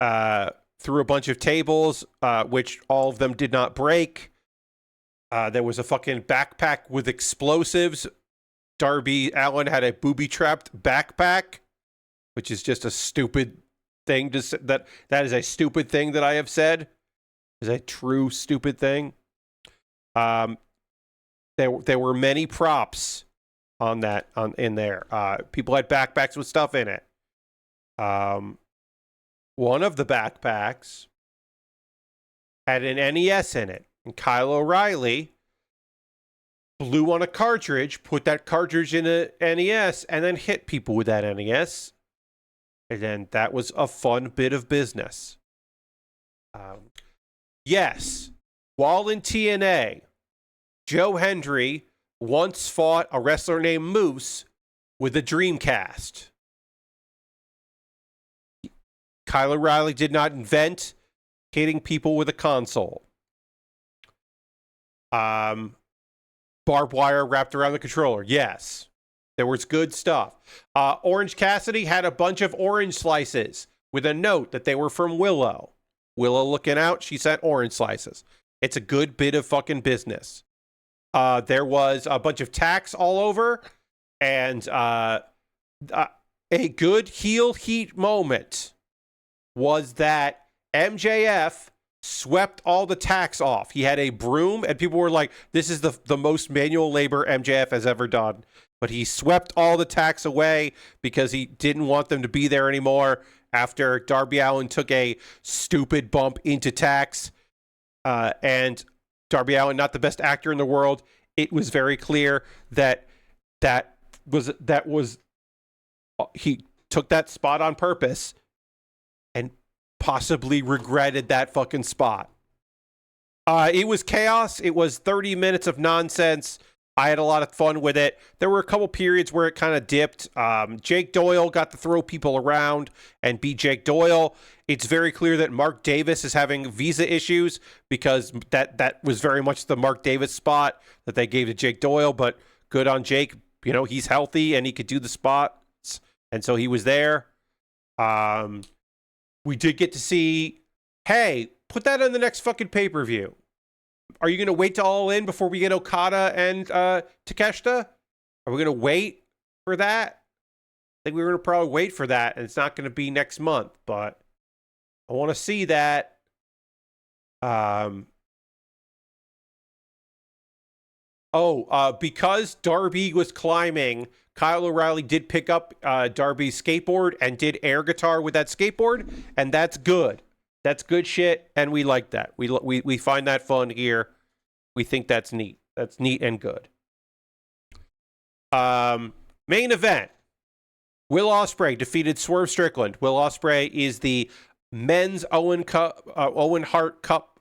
through a bunch of tables, which all of them did not break. There was a fucking backpack with explosives. Darby Allin had a booby-trapped backpack, which is just a stupid thing to say. That is a stupid thing that I have said. Is a true stupid thing. There were many props in there. People had backpacks with stuff in it. One of the backpacks had an NES in it, and Kyle O'Reilly blew on a cartridge, put that cartridge in a NES, and then hit people with that NES. And then that was a fun bit of business. Yes, while in TNA, Joe Hendry once fought a wrestler named Moose with a Dreamcast. Kyle O'Reilly did not invent hitting people with a console. Barbed wire wrapped around the controller. Yes, there was good stuff. Orange Cassidy had a bunch of orange slices with a note that they were from Willow. Willow looking out, she sent orange slices. It's a good bit of fucking business. There was a bunch of tacks all over, and a good heel heat moment was that MJF swept all the tacks off. He had a broom, and people were like, this is the most manual labor MJF has ever done. But he swept all the tacks away because he didn't want them to be there anymore after Darby Allin took a stupid bump into tacks. And Darby Allin, not the best actor in the world, it was very clear that was he took that spot on purpose and possibly regretted that fucking spot. It was chaos. It was 30 minutes of nonsense. I had a lot of fun with it. There were a couple periods where it kind of dipped. Jake Doyle got to throw people around and beat Jake Doyle. It's very clear that Mark Davis is having visa issues because that was very much the Mark Davis spot that they gave to Jake Doyle, but good on Jake. You know, he's healthy and he could do the spots, and so he was there. We did get to see, hey, put that on the next fucking pay-per-view. Are you going to wait to All In before we get Okada and Takeshita? Are we going to wait for that? I think we're going to probably wait for that, and it's not going to be next month, but I want to see that. Because Darby was climbing, Kyle O'Reilly did pick up Darby's skateboard and did air guitar with that skateboard, and that's good. That's good shit, and we like that. We find that fun here. We think that's neat. That's neat and good. Main event. Will Ospreay defeated Swerve Strickland. Will Ospreay is the men's Owen Hart Cup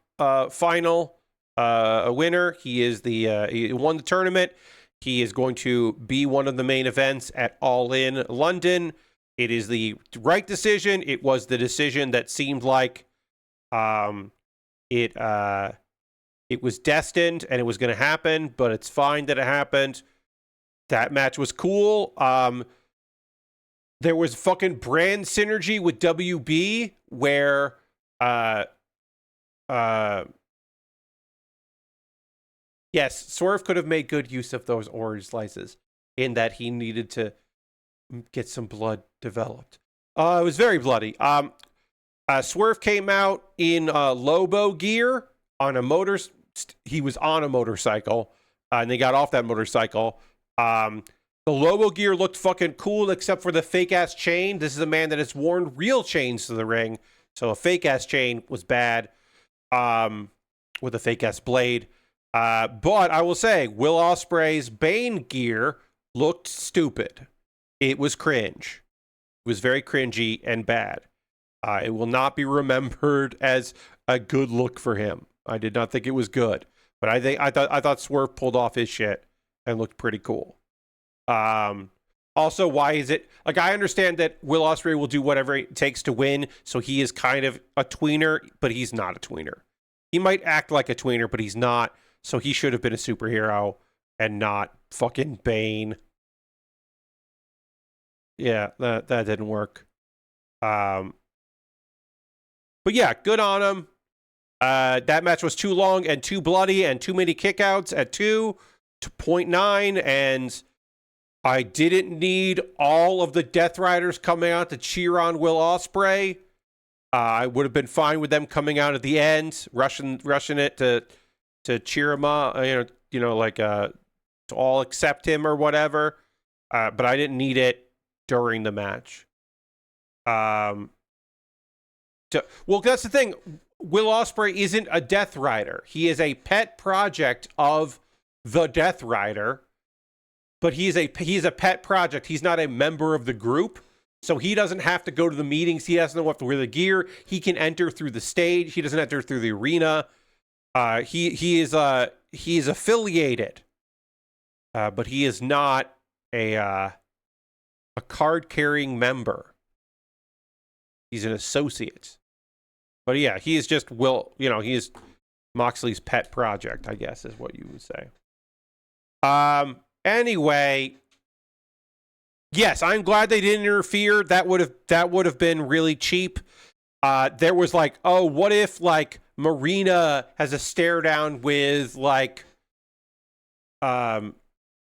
final winner. He is he won the tournament. He is going to be one of the main events at All In London. It is the right decision. It was the decision that seemed like it was destined and it was going to happen, but it's fine that it happened. That match was cool. There was fucking brand synergy with WB where yes, Swerve could have made good use of those orange slices in that he needed to get some blood developed. It was very bloody. Swerve came out in Lobo gear on a he was on a motorcycle, and they got off that motorcycle. The Lobo gear looked fucking cool, except for the fake-ass chain. This is a man that has worn real chains to the ring, so a fake-ass chain was bad with a fake-ass blade. But I will say, Will Ospreay's Bane gear looked stupid. It was cringe. It was very cringy and bad. It will not be remembered as a good look for him. I did not think it was good, but I thought Swerve pulled off his shit and looked pretty cool. Also, why is it like I understand that Will Ospreay will do whatever it takes to win, so he is kind of a tweener, but he's not a tweener. He might act like a tweener, but he's not. So he should have been a superhero and not fucking Bane. Yeah, that didn't work. But yeah, good on him. That match was too long and too bloody and too many kickouts at 2.9, and I didn't need all of the Death Riders coming out to cheer on Will Ospreay. I would have been fine with them coming out at the end, rushing it to cheer him up, to all accept him or whatever. But I didn't need it during the match. Well, that's the thing. Will Ospreay isn't a Death Rider. He is a pet project of the Death Rider, but he's a pet project. He's not a member of the group, so he doesn't have to go to the meetings. He doesn't have to wear the gear. He can enter through the stage. He doesn't enter through the arena. He is affiliated, but he is not a card-carrying member. He's an associate. But yeah, he is just he is Moxley's pet project, I guess, is what you would say. Anyway, yes, I'm glad they didn't interfere. That would have been really cheap. There was like, oh, what if like Marina has a stare down with like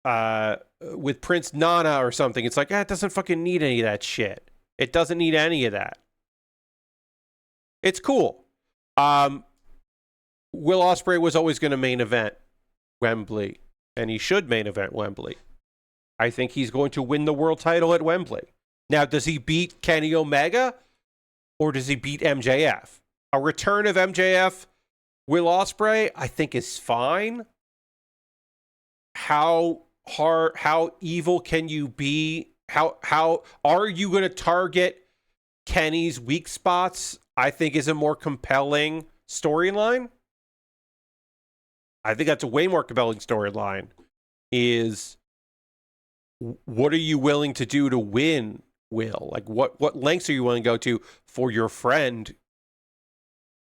with Prince Nana or something. It's like, it doesn't fucking need any of that shit. It doesn't need any of that. It's cool. Will Ospreay was always going to main event Wembley, and he should main event Wembley. I think he's going to win the world title at Wembley. Now, does he beat Kenny Omega, or does he beat MJF? A return of MJF, Will Ospreay, I think is fine. How evil can you be? How are you going to target Kenny's weak spots? I think is a more compelling storyline. I think that's a way more compelling storyline. Is what are you willing to do to win, Will? Like what lengths are you willing to go to for your friend?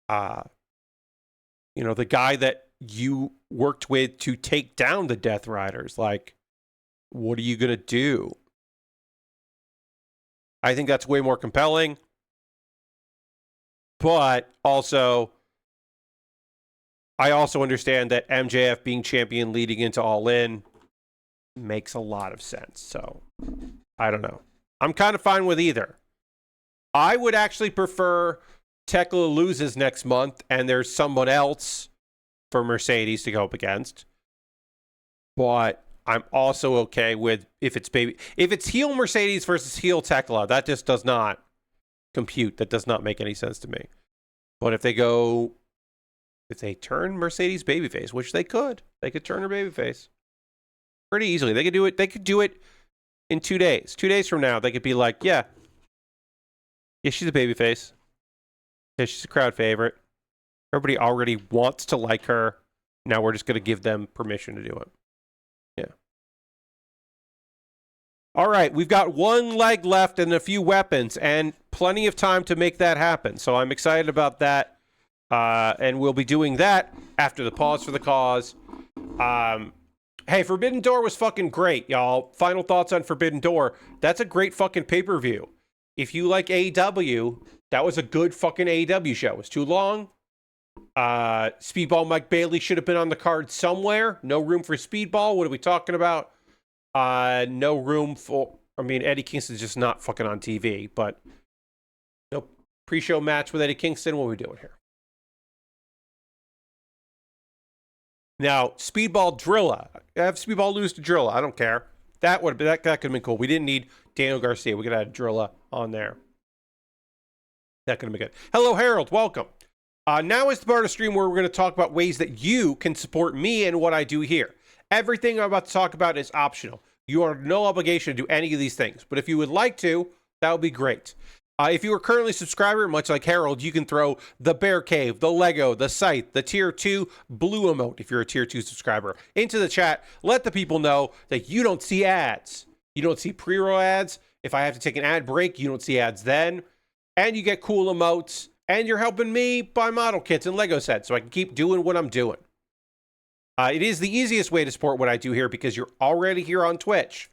The guy that you worked with to take down the Death Riders. Like, what are you gonna do? I think that's way more compelling. But also, I also understand that MJF being champion leading into All In makes a lot of sense. So, I don't know. I'm kind of fine with either. I would actually prefer Tekla loses next month and there's someone else for Mercedes to go up against. But I'm also okay with if it's heel Mercedes versus heel Tekla, that just does not compute. That does not make any sense to me. But if they turn Mercedes babyface, which they could turn her babyface pretty easily. They could do it. They could do it in 2 days. 2 days from now, they could be like, yeah, she's a babyface. Yeah, she's a crowd favorite. Everybody already wants to like her. Now we're just going to give them permission to do it. Yeah. All right, we've got one leg left and a few weapons and plenty of time to make that happen. So I'm excited about that. And we'll be doing that after the pause for the cause. Hey, Forbidden Door was fucking great, y'all. Final thoughts on Forbidden Door. That's a great fucking pay-per-view. If you like AEW, that was a good fucking AEW show. It was too long. Speedball Mike Bailey should have been on the card somewhere. No room for Speedball. What are we talking about? No room for... I mean, Eddie Kingston's just not fucking on TV, but... No pre-show match with Eddie Kingston. What are we doing here? Now, Speedball Drilla. Have Speedball lose to Drilla. I don't care. That could have been cool. We didn't need Daniel Garcia. We could have had Drilla on there. That could have been good. Hello, Harold. Welcome. Now is the part of the stream where we're going to talk about ways that you can support me and what I do here. Everything I'm about to talk about is optional. You are no obligation to do any of these things. But if you would like to, that would be great. If you are currently a subscriber, much like Harold, you can throw the Bear Cave, the Lego, the Scythe, the Tier 2 blue emote, if you're a Tier 2 subscriber, into the chat. Let the people know that you don't see ads. You don't see pre-roll ads. If I have to take an ad break, you don't see ads then. And you get cool emotes. And you're helping me buy model kits and Lego sets so I can keep doing what I'm doing. It is the easiest way to support what I do here because you're already here on Twitch.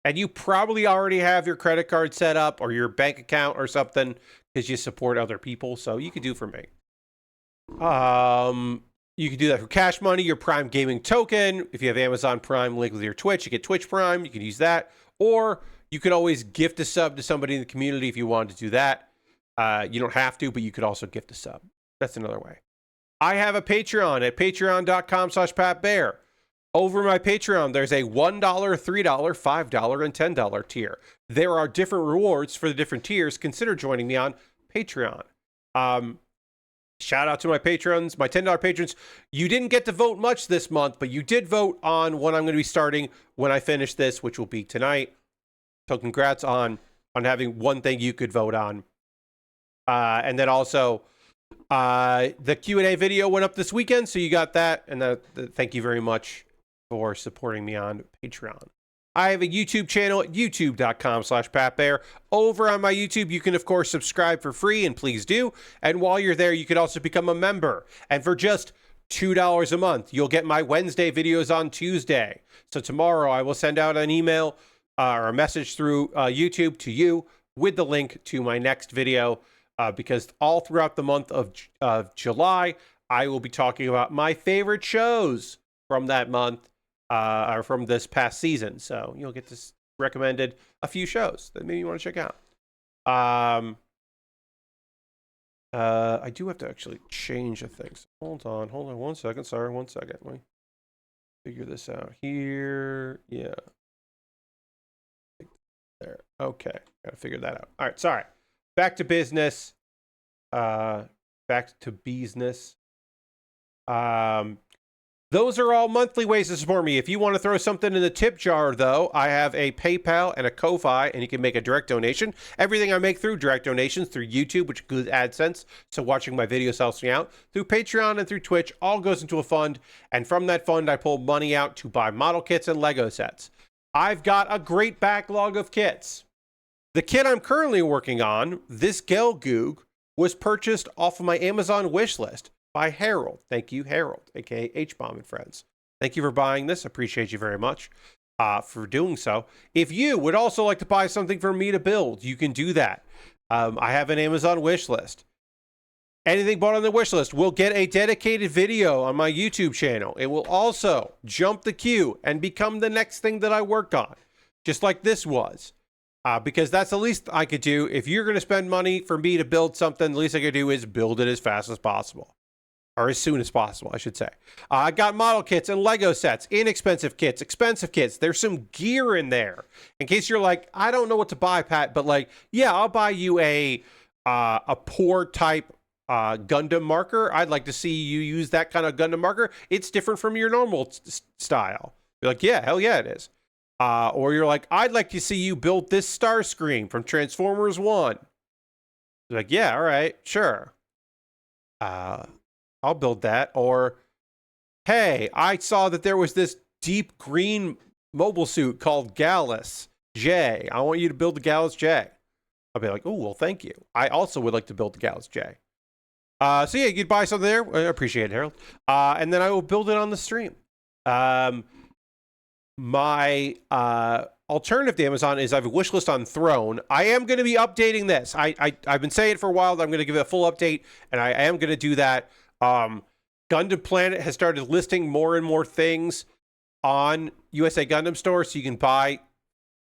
And you probably already have your credit card set up or your bank account or something because you support other people. So you could do for me. You can do that for Cash Money, your Prime Gaming token. If you have Amazon Prime linked with your Twitch, you get Twitch Prime. You can use that. Or you could always gift a sub to somebody in the community if you wanted to do that. You don't have to, but you could also gift a sub. That's another way. I have a Patreon at patreon.com/PatBear. Over my Patreon, there's a $1, $3, $5, and $10 tier. There are different rewards for the different tiers. Consider joining me on Patreon. Shout out to my patrons, my $10 patrons. You didn't get to vote much this month, but you did vote on what I'm going to be starting when I finish this, which will be tonight. So congrats on having one thing you could vote on. And then also, the Q&A video went up this weekend, so you got that. And thank you very much for supporting me on Patreon. I have a YouTube channel at youtube.com/PatBear. Over on my YouTube, you can, of course, subscribe for free, and please do. And while you're there, you can also become a member. And for just $2 a month, you'll get my Wednesday videos on Tuesday. So tomorrow, I will send out an email or a message through YouTube to you with the link to my next video. Because all throughout the month of July, I will be talking about my favorite shows from that month, or from this past season. So you'll get to recommended a few shows that maybe you want to check out. I do have to actually change a thing. So hold on 1 second. Sorry, 1 second. Let me figure this out here. Yeah. There. Okay. Gotta figure that out. All right. Sorry. Back to business. Back to business. Those are all monthly ways to support me. If you want to throw something in the tip jar, though, I have a PayPal and a Ko-Fi, and you can make a direct donation. Everything I make through direct donations, through YouTube, which includes AdSense, so watching my videos helps me out, through Patreon and through Twitch, all goes into a fund, and from that fund, I pull money out to buy model kits and Lego sets. I've got a great backlog of kits. The kit I'm currently working on, this Gelgoog, was purchased off of my Amazon wish list by Harold. Thank you, Harold, aka H-Bomb and Friends. Thank you for buying this. Appreciate you very much for doing so. If you would also like to buy something for me to build, you can do that. I have an Amazon wish list. Anything bought on the wish list will get a dedicated video on my YouTube channel. It will also jump the queue and become the next thing that I work on, just like this was. Because that's the least I could do. If you're going to spend money for me to build something, the least I could do is build it as fast as possible. Or as soon as possible, I should say. I got model kits and Lego sets, inexpensive kits, expensive kits. There's some gear in there. In case you're like, I don't know what to buy, Pat, but like, yeah, I'll buy you a poor type Gundam marker. I'd like to see you use that kind of Gundam marker. It's different from your normal style. You're like, yeah, hell yeah, it is. Or you're like, I'd like to see you build this Starscream from Transformers 1. You're like, yeah, all right, sure. I'll build that. Or, hey, I saw that there was this deep green mobile suit called Gallus J. I want you to build the Gallus J. I'll be like, oh, well, thank you. I also would like to build the Gallus J. So yeah, you'd buy something there. I appreciate it, Harold. And then I will build it on the stream. My alternative to Amazon is I have a wish list on Throne. I am going to be updating this. I've been saying it for a while. I'm going to give it a full update, and I am going to do that. Gundam Planet has started listing more and more things on USA Gundam Store, so you can buy,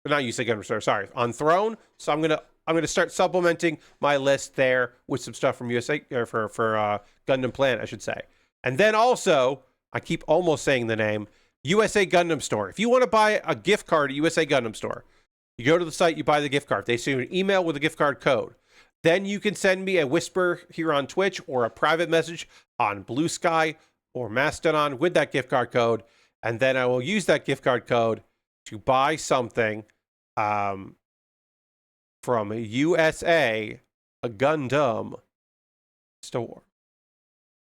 not USA Gundam Store, sorry, on Throne. So I'm gonna start supplementing my list there with some stuff from USA for Gundam Planet, I should say. And then also, I keep almost saying the name, USA Gundam Store. If you want to buy a gift card at USA Gundam Store, you go to the site, you buy the gift card. They send you an email with a gift card code. Then you can send me a whisper here on Twitch or a private message on Blue Sky or Mastodon with that gift card code. And then I will use that gift card code to buy something from USA, a Gundam store.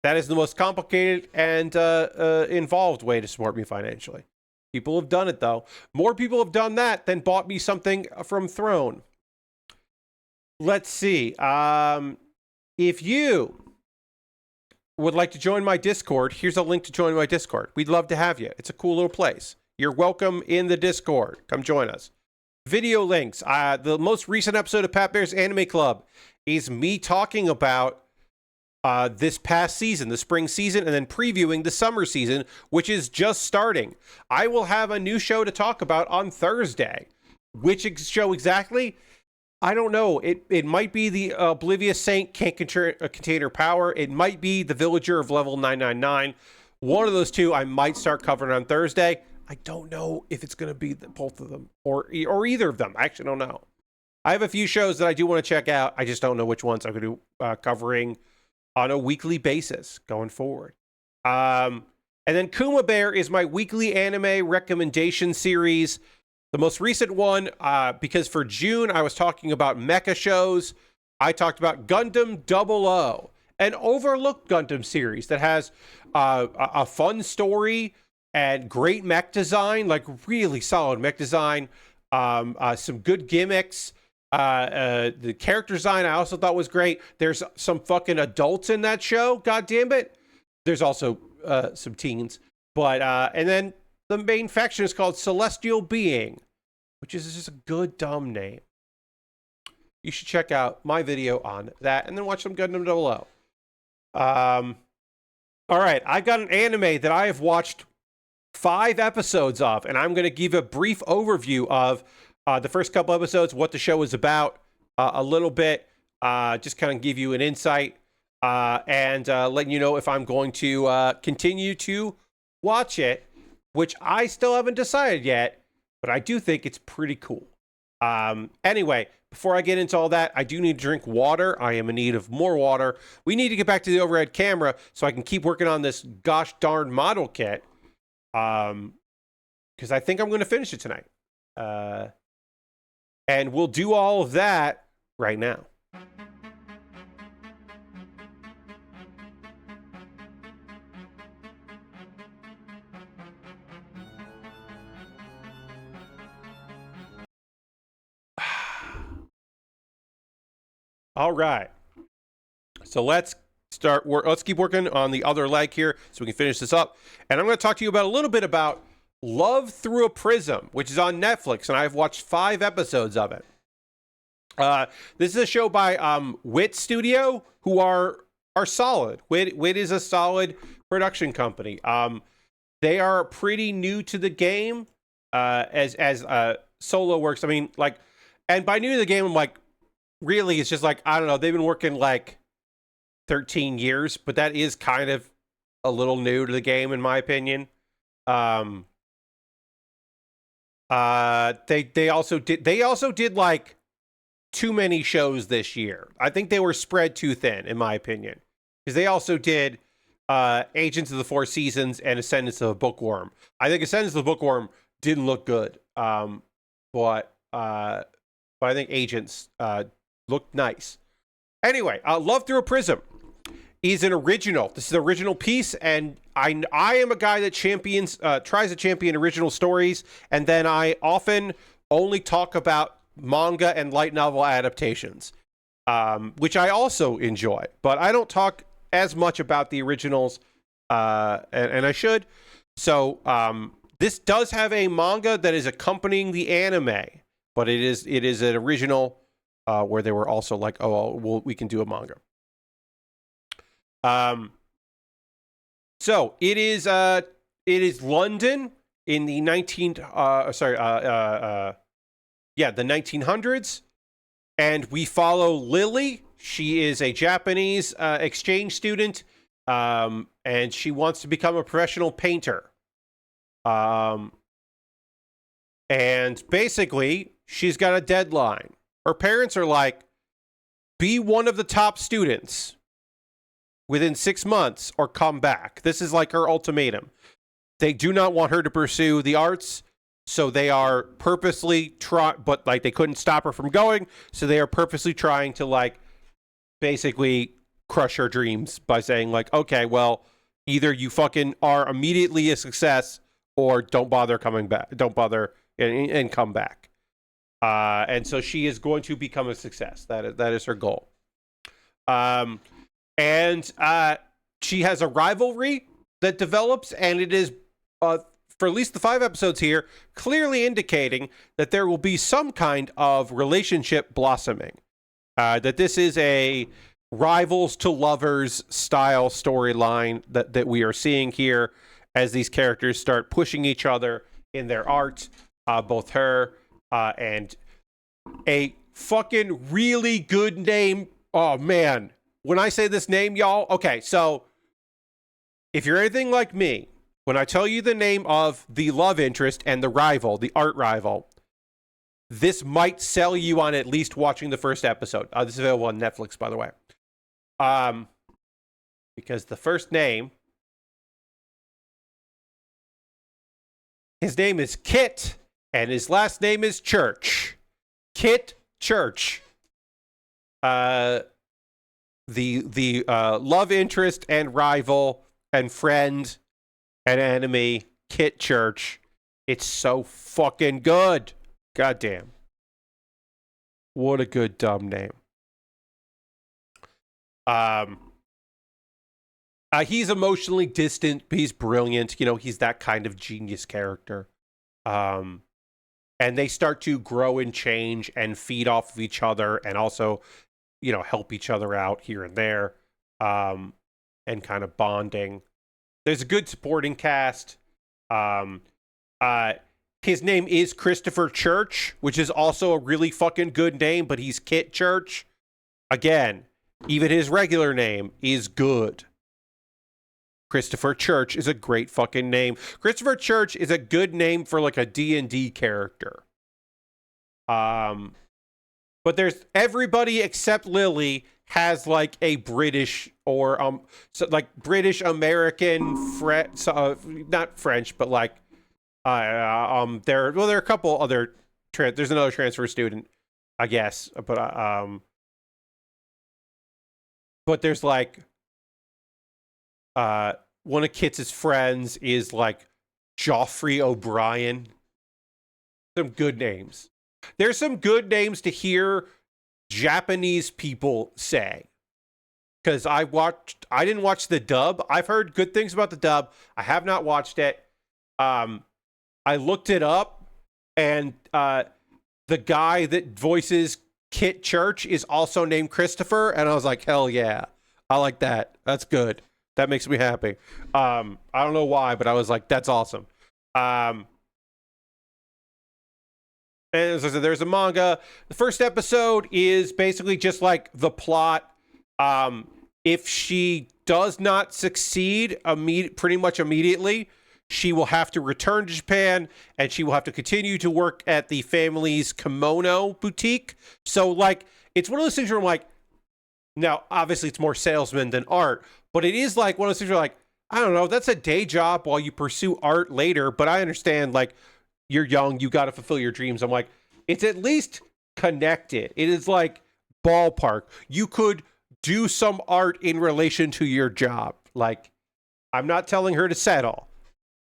That is the most complicated and involved way to support me financially. People have done it, though. More people have done that than bought me something from Throne. Let's see. If you would like to join my Discord, here's a link to join my Discord. We'd love to have you. It's a cool little place. You're welcome in the Discord. Come join us. Video links. The most recent episode of Pat Bear's Anime Club is me talking about this past season, the spring season, and then previewing the summer season, which is just starting. I will have a new show to talk about on Thursday. Which show exactly? I don't know. It might be the Oblivious Saint Can't Contain Her Power. It might be the Villager of Level 999. One of those two I might start covering on Thursday. I don't know if it's going to be both of them or either of them. I actually don't know. I have a few shows that I do want to check out. I just don't know which ones I'm going to be covering on a weekly basis going forward. And then Kuma Baer is my weekly anime recommendation series. The most recent one, because for June, I was talking about mecha shows. I talked about Gundam 00, an overlooked Gundam series that has a fun story and great mech design, like really solid mech design, some good gimmicks. The character design I also thought was great. There's some fucking adults in that show, god damn it. There's also some teens. But and then the main faction is called Celestial Being, which is just a good dumb name. You should check out my video on that and then watch some Gundam 00. All right, I got an anime that I have watched 5 episodes of, and I'm going to give a brief overview of the first couple episodes, what the show is about, a little bit, just kind of give you an insight, and letting you know if I'm going to continue to watch it, which I still haven't decided yet, but I do think it's pretty cool. Anyway, before I get into all that, I do need to drink water. I am in need of more water. We need to get back to the overhead camera so I can keep working on this gosh darn model kit. Because I think I'm going to finish it tonight. And we'll do all of that right now. All right. So let's keep working on the other leg here so we can finish this up. And I'm going to talk to you about a little bit about Love Through a Prism, which is on Netflix, and I've watched 5 episodes of it. This is a show by Wit Studio, who are solid. Wit is a solid production company. They are pretty new to the game as Solo works. I mean, like, and by new to the game, I'm like, really, it's just like, I don't know, they've been working like 13 years, but that is kind of a little new to the game, in my opinion. They also did like too many shows this year. I think they were spread too thin, in my opinion. because they also did Agents of the Four Seasons and Ascendance of a Bookworm. I think Ascendance of the Bookworm didn't look good, but I think Agents looked nice. Anyway, Love Through a Prism is an original. This is an original piece, and I am a guy that tries to champion original stories, and then I often only talk about manga and light novel adaptations, which I also enjoy, but I don't talk as much about the originals, and I should. So this does have a manga that is accompanying the anime, but it is an original where they were also like, well, we can do a manga. So it is London in the the 1900s, and we follow Lily. She is a Japanese exchange student, and she wants to become a professional painter. And basically, she's got a deadline. Her parents are like, be one of the top students within 6 months or come back. This is like her ultimatum. They do not want her to pursue the arts, so they are purposely but like they couldn't stop her from going, so they are purposely trying to like basically crush her dreams by saying like, okay, well, either you fucking are immediately a success or don't bother coming back. Don't bother and come back. And so she is going to become a success. That is her goal. And she has a rivalry that develops, and it is, for at least the 5 episodes here, clearly indicating that there will be some kind of relationship blossoming. That this is a rivals to lovers style storyline that we are seeing here as these characters start pushing each other in their art, both her and a fucking really good name. Oh, man. When I say this name, y'all, okay, so if you're anything like me, when I tell you the name of the love interest and the rival, the art rival, this might sell you on at least watching the first episode. This is available on Netflix, by the way. Because the first name, his name is Kit, and his last name is Church. Kit Church. The love interest and rival and friend and enemy, Kit Church. It's so fucking good. Goddamn. What a good dumb name. He's emotionally distant, but he's brilliant. You know, he's that kind of genius character. And they start to grow and change and feed off of each other and also, you know, help each other out here and there, and kind of bonding. There's a good supporting cast. His name is Christopher Church, which is also a really fucking good name, but he's Kit Church. Again, even his regular name is good. Christopher Church is a great fucking name. Christopher Church is a good name for like a D&D character. But there's everybody except Lily has like a British or like British American not French, but like there are a couple other there's another transfer student, I guess, but there's like one of Kit's friends is like Joffrey O'Brien. Some good names. There's some good names to hear Japanese people say. Because I didn't watch the dub. I've heard good things about the dub. I have not watched it. I looked it up, and the guy that voices Kit Church is also named Christopher, and I was like, hell yeah. I like that. That's good. That makes me happy. I don't know why, but I was like, that's awesome. And as I said, there's a manga. The first episode is basically just like the plot. If she does not succeed pretty much immediately, she will have to return to Japan, and she will have to continue to work at the family's kimono boutique. So, like, it's one of those things where I'm like, now, obviously, it's more salesman than art, But it is like one of those things where like, I don't know, that's a day job while you pursue art later. But I understand, like, you're young, you got to fulfill your dreams. I'm like, it's at least connected. It is like ballpark. You could do some art in relation to your job. Like, I'm not telling her to settle,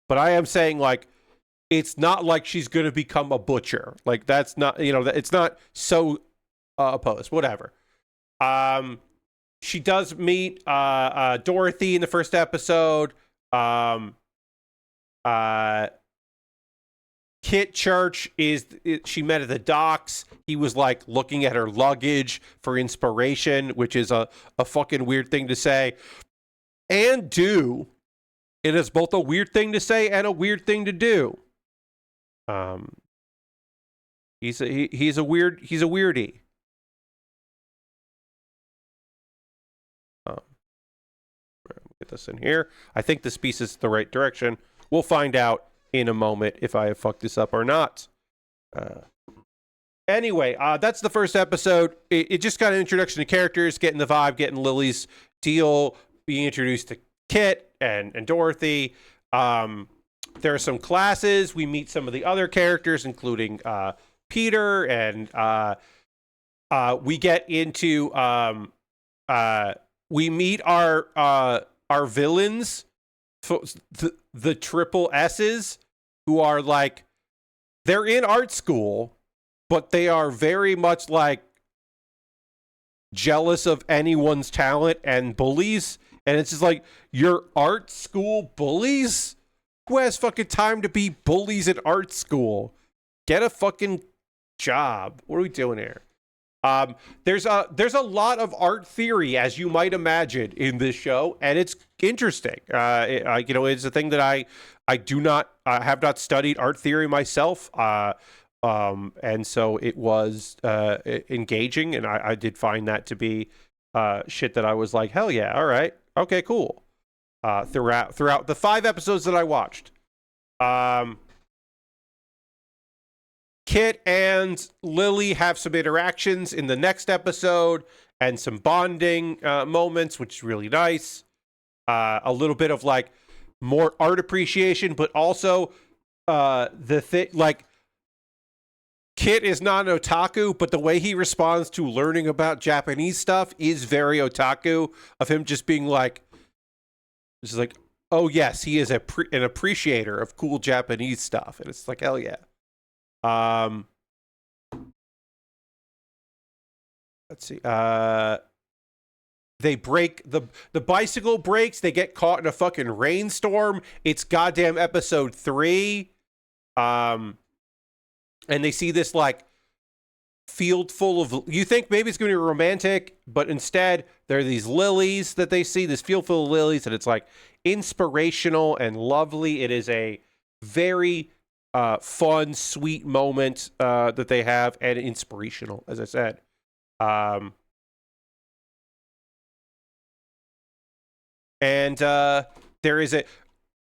but I am saying, like, it's not like she's going to become a butcher. Like, that's not, it's not so opposed. Whatever. She does meet Dorothy in the first episode. Kit Church she met at the docks. He was like looking at her luggage for inspiration, which is a fucking weird thing to say and do. It is both a weird thing to say and a weird thing to do. He's a weirdie. Get this in here. I think this piece is the right direction. We'll find out in a moment if I have fucked this up or not. Anyway, that's the first episode. It just got an introduction to characters, getting the vibe, getting Lily's deal, being introduced to Kit and Dorothy. There are some classes. We meet some of the other characters, including Peter, and we get into we meet our villains, the triple S's, who are like, they're in art school, but they are very much like jealous of anyone's talent and bullies. And it's just like, your art school bullies? Who has fucking time to be bullies at art school? Get a fucking job. What are we doing here? There's a lot of art theory, as you might imagine, in this show, and it's interesting. It's a thing that I have not studied art theory myself, and so it was engaging, and I did find that to be shit that I was like, hell yeah, all right, okay, cool. Throughout the 5 episodes that I watched. Kit and Lily have some interactions in the next episode and some bonding moments, which is really nice. A little bit of like more art appreciation, but also like, Kit is not an otaku, but the way he responds to learning about Japanese stuff is very otaku, of him just being like, this is like, oh yes, he is an appreciator of cool Japanese stuff. And it's like, hell yeah. Let's see. They break the bicycle breaks. They get caught in a fucking rainstorm. It's goddamn episode 3. And they see this like field full of, you think maybe it's going to be romantic, but instead there are these lilies that they see, this field full of lilies, and it's like inspirational and lovely. It is a very fun, sweet moment that they have, and inspirational, as I said. And there is a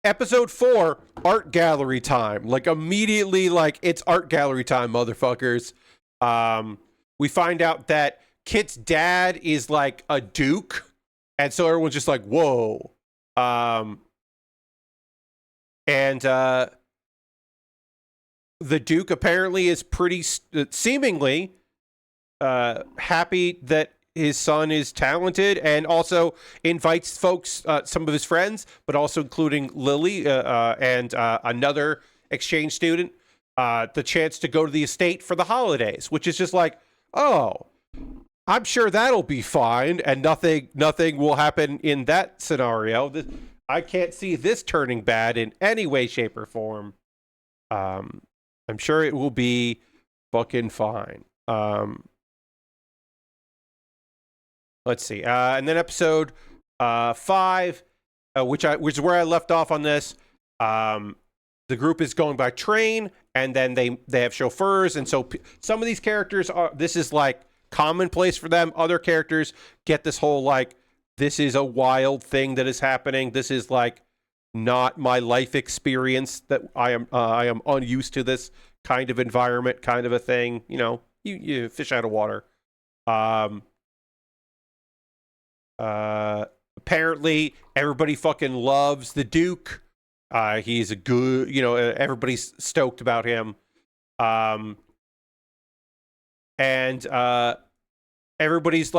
episode 4, art gallery time. Like, immediately, like, it's art gallery time, motherfuckers. We find out that Kit's dad is like a duke, and so everyone's just like, whoa. And the Duke apparently is pretty seemingly happy that his son is talented, and also invites folks, some of his friends, but also including Lily and another exchange student, the chance to go to the estate for the holidays, which is just like, oh, I'm sure that'll be fine, and nothing will happen in that scenario. I can't see this turning bad in any way, shape, or form. I'm sure it will be fucking fine. Let's see. And then episode 5, which is where I left off on this. The group is going by train, and then they have chauffeurs, and so some of these characters this is like commonplace for them. Other characters get this whole like, this is a wild thing that is happening. This is like not my life experience, that I am unused to this kind of environment, kind of a thing. You know, you fish out of water. Apparently, everybody fucking loves the Duke. He's a good, everybody's stoked about him. And everybody's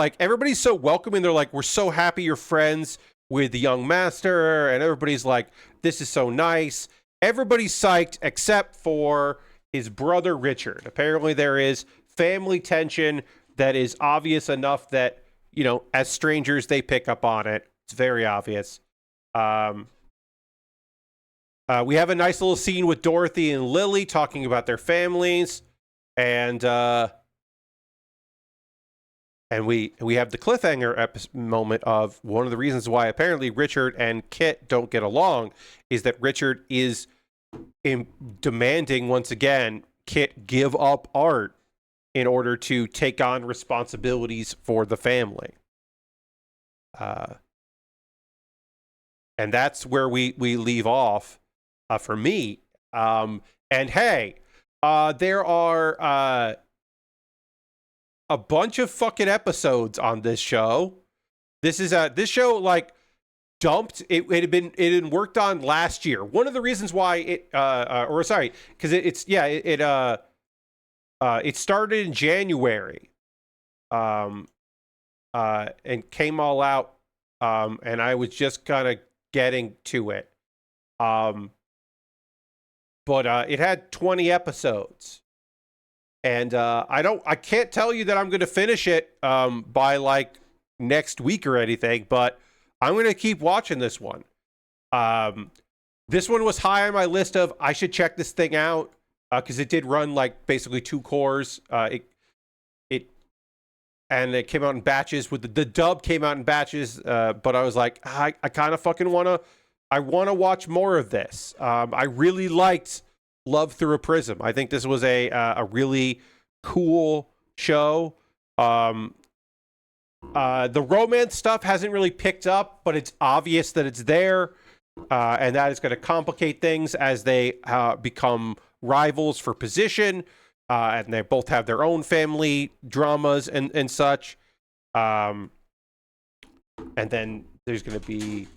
so welcoming. They're like, we're so happy you're friends with the young master. And everybody's like, this is so nice. Everybody's psyched except for his brother, Richard. Apparently, there is family tension that is obvious enough that, as strangers, they pick up on it. It's very obvious. We have a nice little scene with Dorothy and Lily talking about their families. And we have the cliffhanger moment of one of the reasons why apparently Richard and Kit don't get along is that Richard is demanding, once again, Kit give up art in order to take on responsibilities for the family. And that's where we leave off for me. And hey, there are a bunch of fucking episodes on this show. This show like dumped. It had worked on last year. One of the reasons why because it started in January, and came all out, and I was just kind of getting to it, but it had 20 episodes. And I can't tell you that I'm going to finish it by like next week or anything, but I'm going to keep watching this one. This one was high on my list of I should check this thing out because it did run like basically 2 cores. And it came out in batches. With the dub came out in batches, but I was like, I kind of fucking want to watch more of this. I really liked Love Through a Prism. I think this was a really cool show. The romance stuff hasn't really picked up, but it's obvious that it's there, and that is going to complicate things as they become rivals for position, and they both have their own family dramas and such. And then there's going to be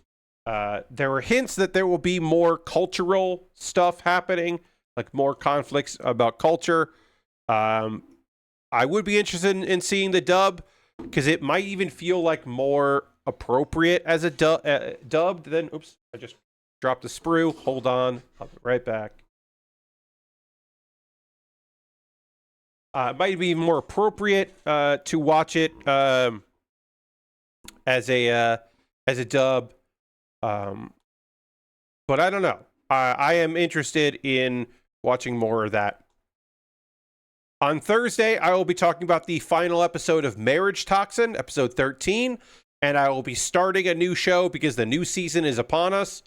there were hints that there will be more cultural stuff happening, like more conflicts about culture. I would be interested in seeing the dub because it might even feel like more appropriate as a dubbed than. Oops, I just dropped the sprue. Hold on, I'll be right back. It might be more appropriate to watch it as a dub. But I don't know. I am interested in watching more of that. On Thursday, I will be talking about the final episode of Marriage Toxin, episode 13, and I will be starting a new show because the new season is upon us.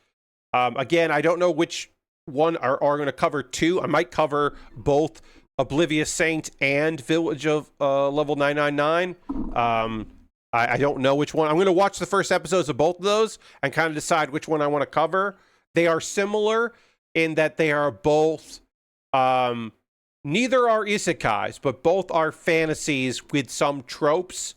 Again, I don't know which one are going to cover 2. I might cover both Oblivious Saint and Village of Level 999. I don't know which one. I'm going to watch the first episodes of both of those and kind of decide which one I want to cover. They are similar in that they are both, neither are isekais, but both are fantasies with some tropes.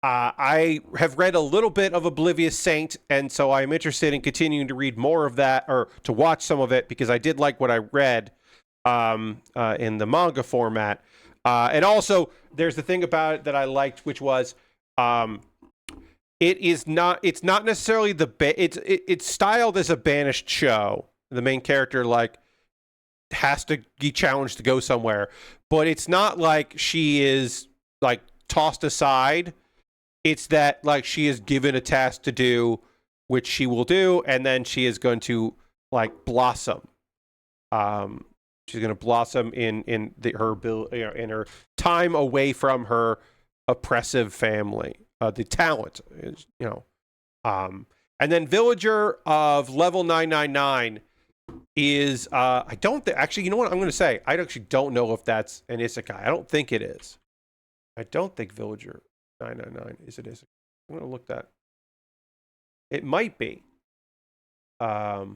I have read a little bit of Oblivious Saint, and so I'm interested in continuing to read more of that, or to watch some of it, because I did like what I read in the manga format. And also, there's the thing about it that I liked, which was it's not necessarily it's styled as a banished show. The main character has to be challenged to go somewhere, but it's not like she is like tossed aside. It's that she is given a task to do, which she will do, and then she is going to blossom. She's going to blossom in her time away from her oppressive family. The talent is, and then Villager of Level 999 is I don't think, actually, you know what I'm going to say? I actually don't know if that's an isekai. I don't think it is. I don't think Villager 999 is an isekai. I'm going to look that. It might be. I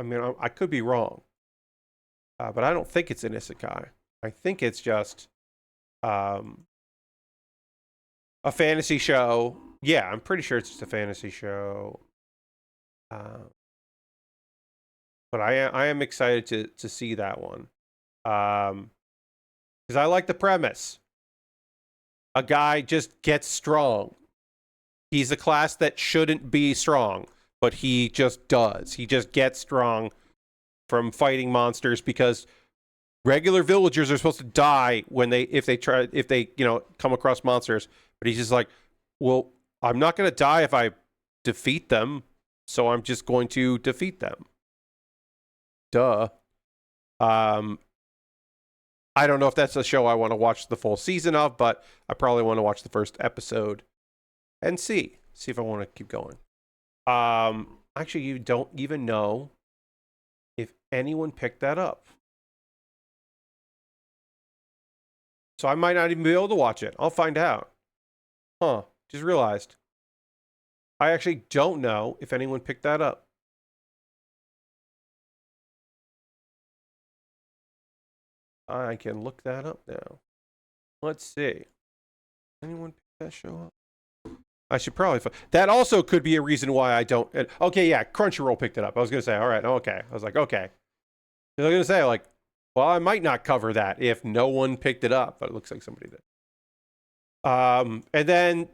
mean, I could be wrong. But I don't think it's an isekai. I think it's just a fantasy show Yeah, I'm pretty sure it's just a fantasy show. But I am excited to see that one. Because I like the premise. A guy just gets strong. He's a class that shouldn't be strong, but he just does. He just gets strong from fighting monsters because regular villagers are supposed to die when if they come across monsters. But he's just like, well, I'm not going to die if I defeat them, so I'm just going to defeat them. Duh. I don't know if that's a show I want to watch the full season of, but I probably want to watch the first episode and see if I want to keep going. Actually, you don't even know if anyone picked that up. So I might not even be able to watch it. I'll find out. Huh. Just realized. I actually don't know if anyone picked that up. I can look that up now. Let's see. Anyone pick that show up? I should probably... That also could be a reason why I don't... Okay, yeah, Crunchyroll picked it up. I was going to say, all right, okay. I was like, okay. I was going to say, like, well, I might not cover that if no one picked it up, but it looks like somebody did. And then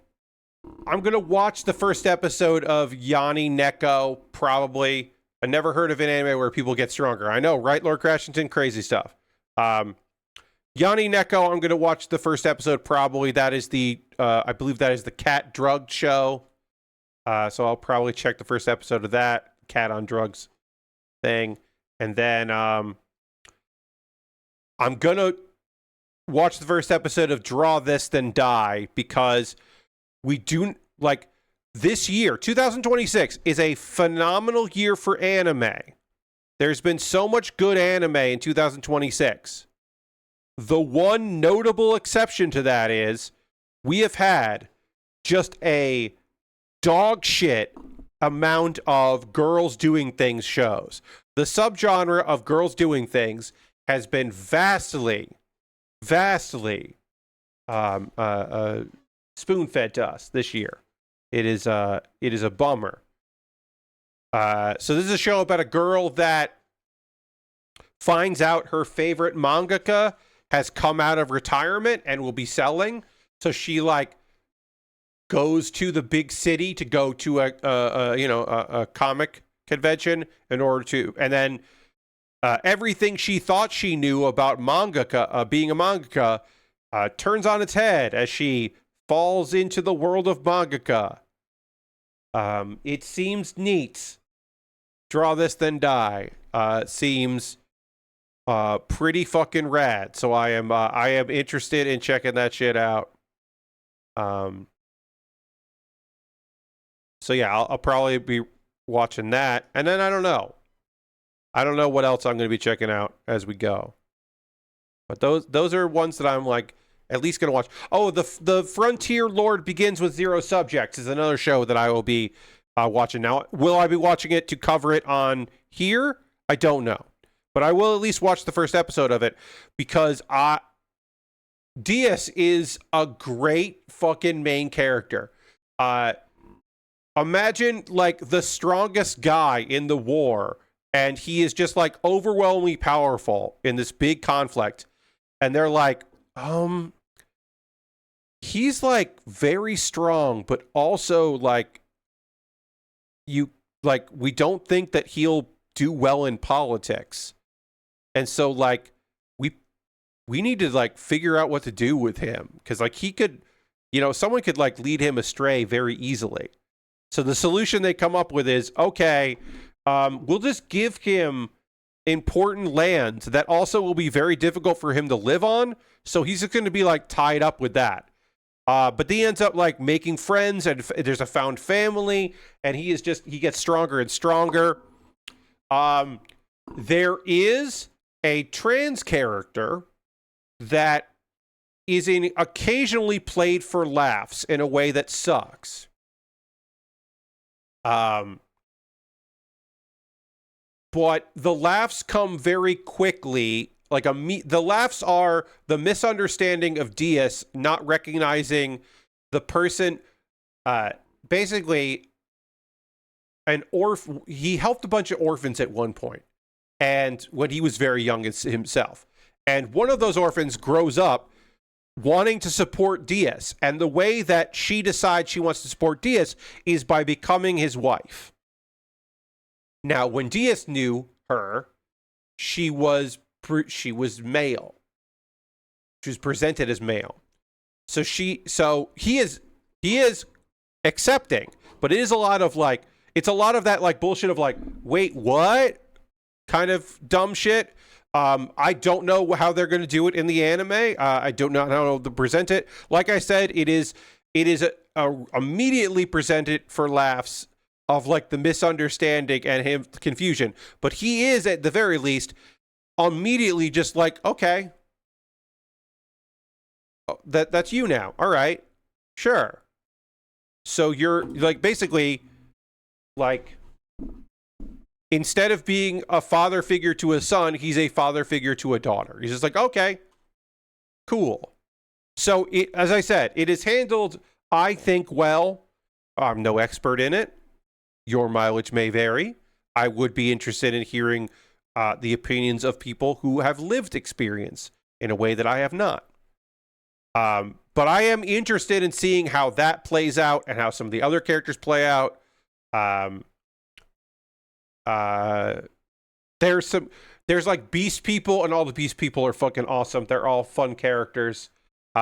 I'm going to watch the first episode of Yanni Neko, probably. I never heard of an anime where people get stronger. I know, right, Lord Crashington? Crazy stuff. Yanni Neko, I'm going to watch the first episode, probably. That is I believe that is the cat drug show. So I'll probably check the first episode of that cat on drugs thing. And then I'm going to watch the first episode of Draw This Then Die, because we do, like, this year, 2026, is a phenomenal year for anime. There's been so much good anime in 2026. The one notable exception to that is we have had just a dog shit amount of girls doing things shows. The subgenre of girls doing things has been vastly spoon-fed to us this year. It is a bummer. So this is a show about a girl that finds out her favorite mangaka has come out of retirement and will be selling. So she like goes to the big city to go to a comic convention in order to, and then everything she thought she knew about mangaka, being a mangaka, turns on its head as she falls into the world of mangaka. It seems neat. Draw This Then Die seems pretty fucking rad. So I am interested in checking that shit out. So yeah, I'll probably be watching that, and then I don't know what else I'm going to be checking out as we go. But those are ones that I'm like at least going to watch. Oh, the Frontier Lord Begins with Zero Subjects is another show that I will be watching now. Will I be watching it to cover it on here? I don't know. But I will at least watch the first episode of it, because Diaz is a great fucking main character. Imagine like the strongest guy in the war, and he is just like overwhelmingly powerful in this big conflict. And they're like, he's like very strong, but also like we don't think that he'll do well in politics. And so like we need to like figure out what to do with him, because like he could, someone could like lead him astray very easily. So the solution they come up with is, okay, we'll just give him important lands that also will be very difficult for him to live on. So he's just going to be like tied up with that. But he ends up like making friends, and there's a found family, and he gets stronger and stronger. There is a trans character that is occasionally played for laughs in a way that sucks. But the laughs come very quickly. Like the laughs are the misunderstanding of Diaz not recognizing the person. basically he helped a bunch of orphans at one point, and when he was very young himself. And one of those orphans grows up wanting to support Diaz. And the way that she decides she wants to support Diaz is by becoming his wife. Now, when Diaz knew her, she was male. She was presented as male. So he is accepting, but it is a lot of like, it's a lot of that like bullshit of like, wait, what? Kind of dumb shit. I don't know how they're going to do it in the anime. I don't know how to present it. Like I said, it is immediately presented for laughs of like the misunderstanding and him confusion. But he is at the very least immediately just like, okay, that's you now. All right, sure. So you're like basically like, instead of being a father figure to a son, he's a father figure to a daughter. He's just like, okay, cool. So as I said, it is handled, I think, well. I'm no expert in it. Your mileage may vary. I would be interested in hearing the opinions of people who have lived experience in a way that I have not. But I am interested in seeing how that plays out and how some of the other characters play out. There's like beast people, and all the beast people are fucking awesome. They're all fun characters.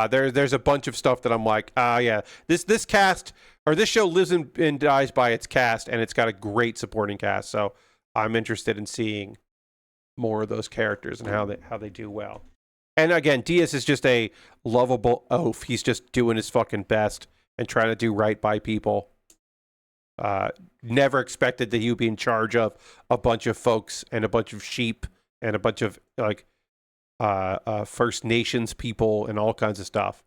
There's a bunch of stuff that I'm like, yeah, this cast or this show lives and dies by its cast, and it's got a great supporting cast. So I'm interested in seeing more of those characters and how they do well. And again, Diaz is just a lovable oaf. He's just doing his fucking best and trying to do right by people. Never expected that he would be in charge of a bunch of folks and a bunch of sheep and a bunch of like First Nations people and all kinds of stuff.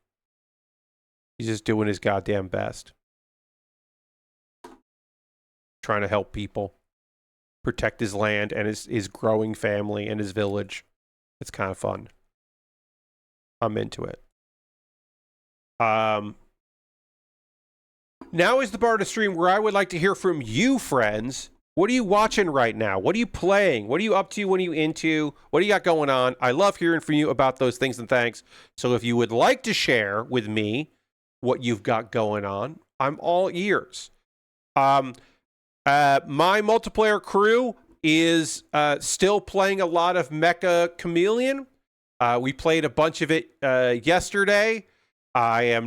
He's just doing his goddamn best. Trying to help people. Protect his land and his growing family and his village. It's kind of fun. I'm into it. Now is the part of the stream where I would like to hear from you, friends. What are you watching right now? What are you playing? What are you up to? What are you into? What do you got going on? I love hearing from you about those things and thanks. So if you would like to share with me what you've got going on, I'm all ears. My multiplayer crew is still playing a lot of Mecha Chameleon. We played a bunch of it yesterday. I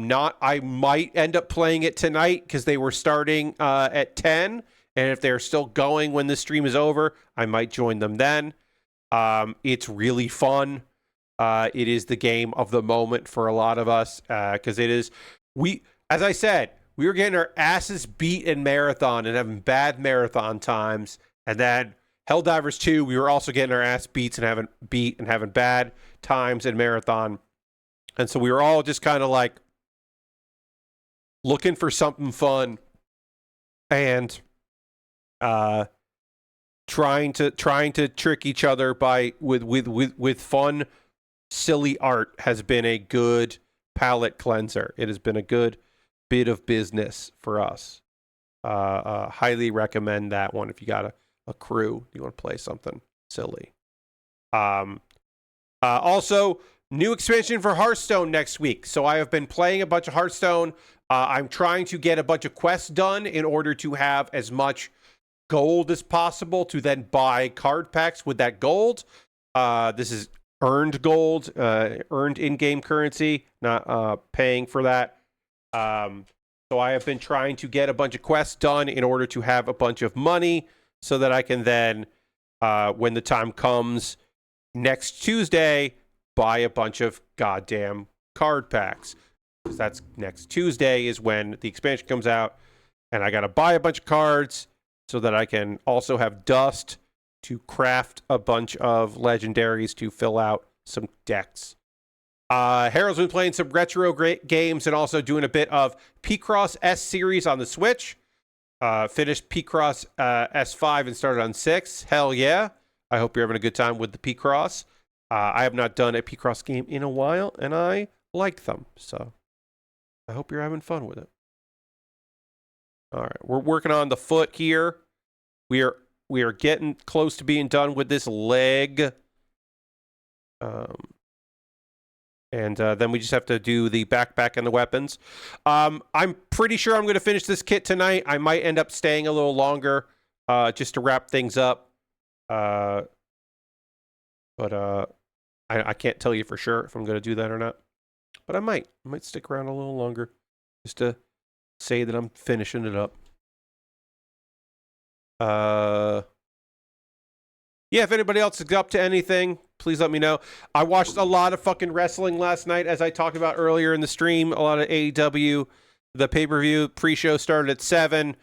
might end up playing it tonight because they were starting at 10. And if they're still going when the stream is over, I might join them then. It's really fun. It is the game of the moment for a lot of us because it is. As I said, we were getting our asses beat in marathon and having bad marathon times. And then Helldivers 2, we were also getting our ass beats and having bad times in marathon. And so we were all just kind of like looking for something fun and trying to trick each other with fun, silly art has been a good palate cleanser. It has been a good bit of business for us. Highly recommend that one if you got a crew, you want to play something silly. Also, new expansion for Hearthstone next week. So I have been playing a bunch of Hearthstone. I'm trying to get a bunch of quests done in order to have as much gold as possible to then buy card packs with that gold. This is earned gold, earned in-game currency, not paying for that. So I have been trying to get a bunch of quests done in order to have a bunch of money so that I can then, when the time comes next Tuesday, buy a bunch of goddamn card packs. Because that's next Tuesday is when the expansion comes out. And I got to buy a bunch of cards so that I can also have dust to craft a bunch of legendaries to fill out some decks. Harold's been playing some retro games and also doing a bit of P-Cross S series on the Switch. Finished P-Cross S5 and started on 6. Hell yeah. I hope you're having a good time with the P-Cross. I have not done a P-Cross game in a while, and I like them. So I hope you're having fun with it. All right, we're working on the foot here. We are getting close to being done with this leg. And then we just have to do the backpack and the weapons. I'm pretty sure I'm going to finish this kit tonight. I might end up staying a little longer just to wrap things up. But I can't tell you for sure if I'm going to do that or not. But I might stick around a little longer just to say that I'm finishing it up. Yeah, if anybody else is up to anything, please let me know. I watched a lot of fucking wrestling last night, as I talked about earlier in the stream. A lot of AEW. The pay-per-view pre-show started at 7.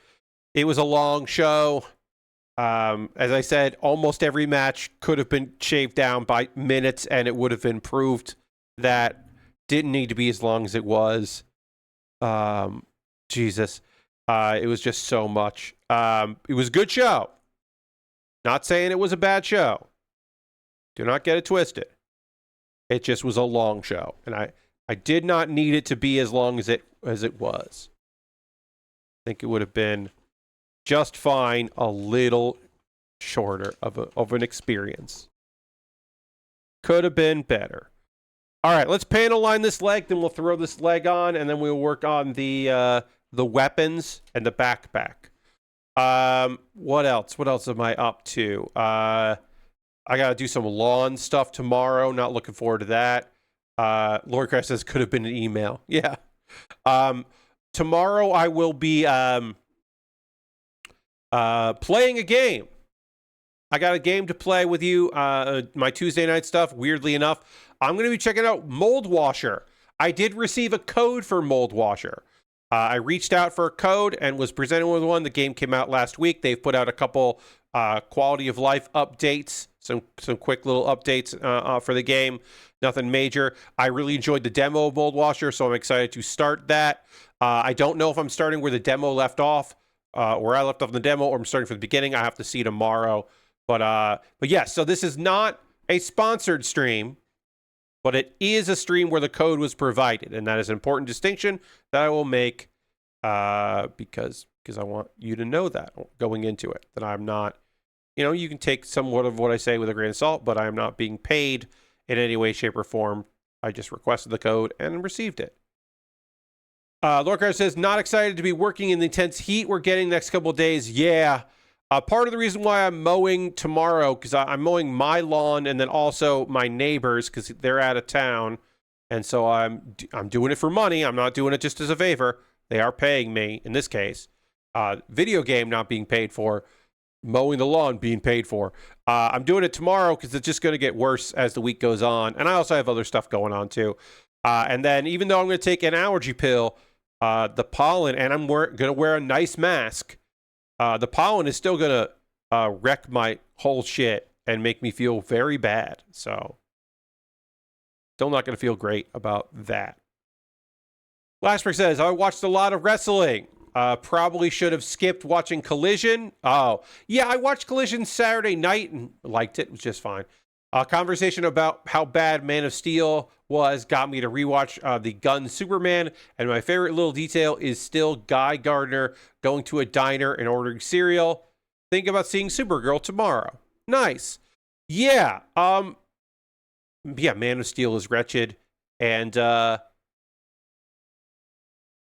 It was a long show. As I said, almost every match could have been shaved down by minutes, and it would have been proved that didn't need to be as long as it was. Jesus. It was just so much. It was a good show. Not saying it was a bad show. Do not get it twisted. It just was a long show. And I did not need it to be as long as it was. I think it would have been just fine, a little shorter of an experience. Could have been better. All right, let's panel line this leg, then we'll throw this leg on, and then we'll work on the weapons and the backpack. What else? What else am I up to? I gotta do some lawn stuff tomorrow. Not looking forward to that. Lord Christ says could have been an email. Yeah. Tomorrow I will be playing a game. I got a game to play with you. My Tuesday night stuff. Weirdly enough, I'm going to be checking out Mold Washer. I did receive a code for Mold Washer. I reached out for a code and was presented with one. The game came out last week. They've put out a couple quality of life updates, some quick little updates for the game. Nothing major. I really enjoyed the demo of Mold Washer, so I'm excited to start that. I don't know if I'm starting where the demo left off, where I left off in the demo, or I'm starting from the beginning. I have to see tomorrow. But yeah, so this is not a sponsored stream, but it is a stream where the code was provided, and that is an important distinction that I will make because I want you to know that going into it, that I'm not, you can take somewhat of what I say with a grain of salt, but I am not being paid in any way, shape, or form. I just requested the code and received it. Lorcar says, not excited to be working in the intense heat we're getting next couple of days. Yeah. Part of the reason why I'm mowing tomorrow, because I'm mowing my lawn and then also my neighbors, because they're out of town. And so I'm doing it for money. I'm not doing it just as a favor. They are paying me, in this case. Video game not being paid for. Mowing the lawn being paid for. I'm doing it tomorrow because it's just going to get worse as the week goes on. And I also have other stuff going on too. And then even though I'm going to take an allergy pill, the pollen, and I'm going to wear a nice mask, the pollen is still going to wreck my whole shit and make me feel very bad. So, still not going to feel great about that. Lashbrick says, I watched a lot of wrestling. Probably should have skipped watching Collision. Oh, yeah, I watched Collision Saturday night and liked it. It was just fine. Conversation about how bad Man of Steel was got me to rewatch the Gun Superman, and my favorite little detail is still Guy Gardner going to a diner and ordering cereal. Think about seeing Supergirl tomorrow. Nice. Yeah. Yeah, Man of Steel is wretched, and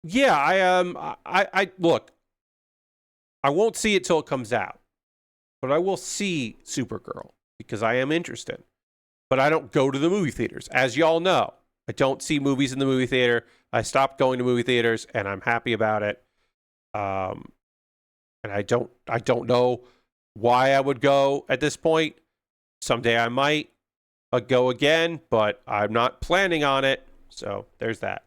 yeah, I look, I won't see it till it comes out, but I will see Supergirl because I am interested. But I don't go to the movie theaters. As y'all know, I don't see movies in the movie theater. I stopped going to movie theaters, and I'm happy about it. And I don't know why I would go at this point. Someday I might go again, but I'm not planning on it. So there's that.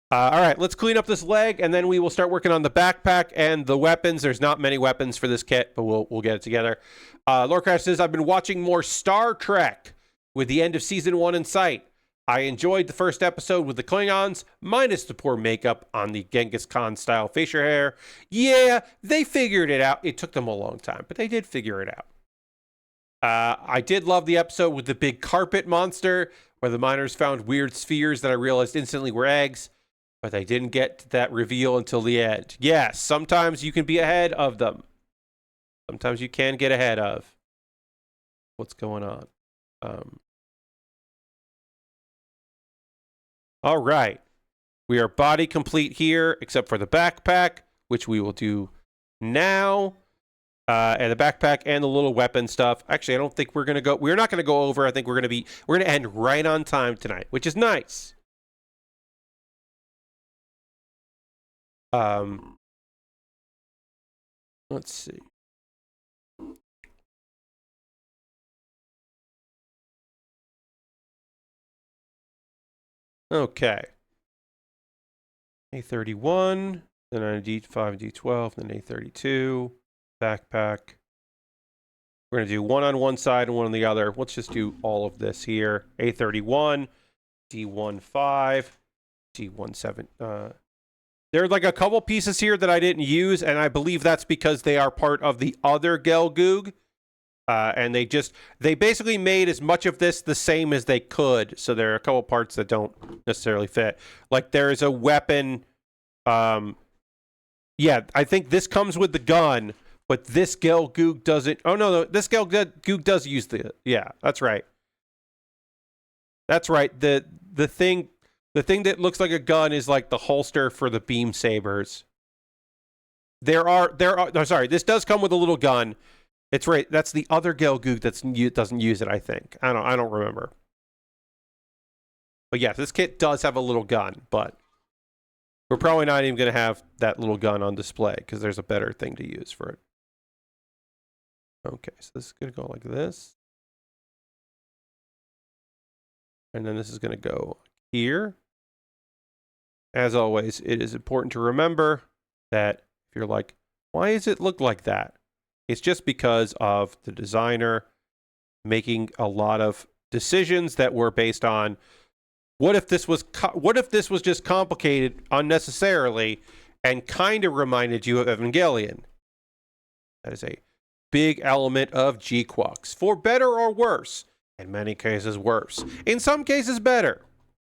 All right, let's clean up this leg, and then we will start working on the backpack and the weapons. There's not many weapons for this kit, but we'll get it together. Lorecraft says, I've been watching more Star Trek with the end of season 1 in sight. I enjoyed the first episode with the Klingons, minus the poor makeup on the Genghis Khan-style facial hair. Yeah, they figured it out. It took them a long time, but they did figure it out. I did love the episode with the big carpet monster, where the miners found weird spheres that I realized instantly were eggs. But they didn't get to that reveal until the end. Yes, sometimes you can be ahead of them. Sometimes you can get ahead of what's going on. All right. We are body complete here, except for the backpack, which we will do now. And the backpack and the little weapon stuff. Actually, I don't think we're gonna go. We're not gonna go over. I think we're gonna end right on time tonight, which is nice. Let's see. Okay. A31, then on a D5, D12, then A32, backpack. We're going to do one on one side and one on the other. Let's just do all of this here. A31, D15, D17. There are like a couple pieces here that I didn't use, and I believe that's because they are part of the other Gelgoog. And they basically made as much of this the same as they could. So there are a couple parts that don't necessarily fit. Like there is a weapon. Yeah, I think this comes with the gun, but this Gelgoog doesn't. Oh no, this Gelgoog does use the. Yeah, that's right. That's right. The thing that looks like a gun is like the holster for the beam sabers. There are. Oh, sorry, this does come with a little gun. It's right. That's the other Gelgoog that doesn't use it. I think. I don't remember. But yeah, this kit does have a little gun, but we're probably not even going to have that little gun on display because there's a better thing to use for it. Okay, so this is going to go like this. And then this is going to go here. As always, it is important to remember that if you're like, why does it look like that? It's just because of the designer making a lot of decisions that were based on what if this was just complicated unnecessarily and kind of reminded you of Evangelion. That is a big element of G-Quux, for better or worse. In many cases, worse. In some cases, better.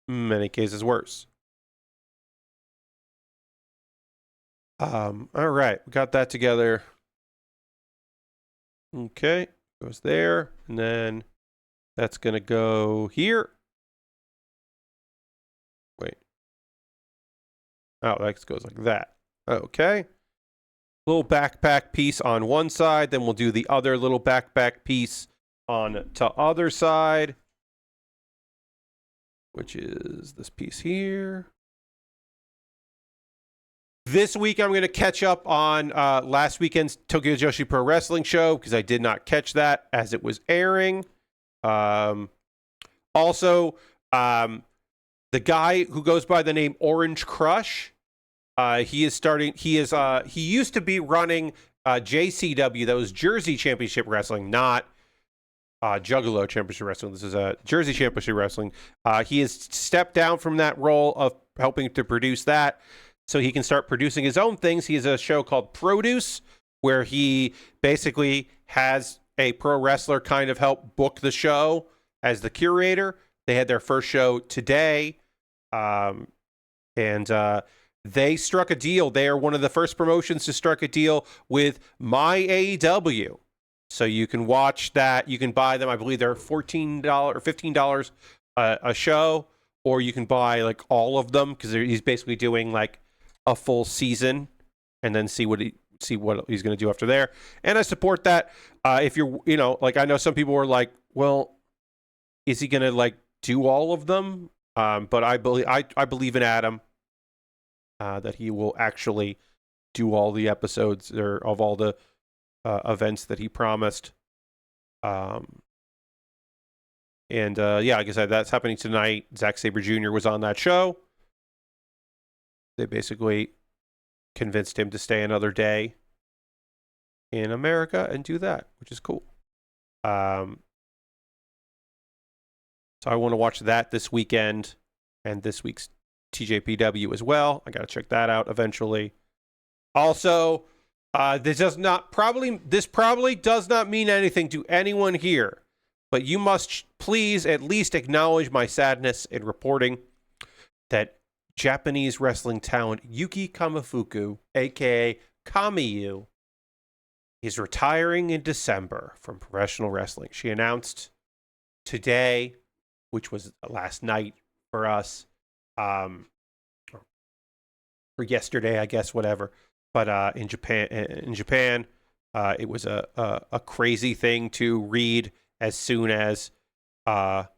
In many cases, worse. All right, we got that together. Okay, goes there, and then that's gonna go here. Wait. Oh, that goes like that. Okay. Little backpack piece on one side, then we'll do the other little backpack piece on to other side, which is this piece here. This week, I'm going to catch up on last weekend's Tokyo Joshi Pro Wrestling show because I did not catch that as it was airing. Also, the guy who goes by the name Orange Crush, he used to be running JCW, that was Jersey Championship Wrestling, not Juggalo Championship Wrestling. This is Jersey Championship Wrestling. He has stepped down from that role of helping to produce that, so he can start producing his own things. He has a show called Produce, where he basically has a pro wrestler kind of help book the show as the curator. They had their first show today, and they struck a deal. They are one of the first promotions to strike a deal with My AEW. So you can watch that. You can buy them. I believe they're $14 or $15 a show, or you can buy like all of them because he's basically doing like a full season and then see what he's going to do after there. And I support that. If you're, like I know some people were like, well, is he going to like do all of them? But I believe in Adam, that he will actually do all the episodes of all the events that he promised. Yeah, like I said, that's happening tonight. Zack Sabre Jr. was on that show. They basically convinced him to stay another day in America and do that, which is cool. So I want to watch that this weekend and this week's TJPW as well. I got to check that out eventually. Also, this probably does not mean anything to anyone here, but you must please at least acknowledge my sadness in reporting that Japanese wrestling talent Yuki Kamifuku, aka Kamiyu, is retiring in December from professional wrestling. She announced today, which was last night for us, or yesterday, I guess, whatever. But in Japan, it was a crazy thing to read as soon as the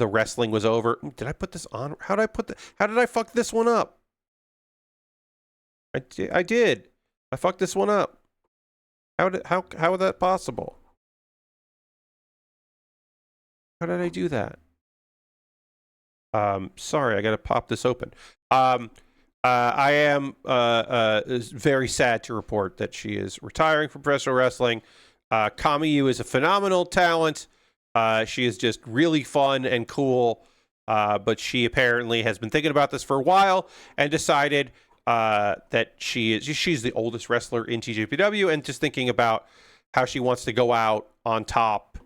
wrestling was over. Did I put this on? How did I fuck this one up? I did. I fucked this one up. How was that possible? How did I do that? Sorry, I gotta pop this open. I am very sad to report that she is retiring from professional wrestling. Kamiyu is a phenomenal talent. She is just really fun and cool. But she apparently has been thinking about this for a while and decided that she's the oldest wrestler in TJPW and just thinking about how she wants to go out on top,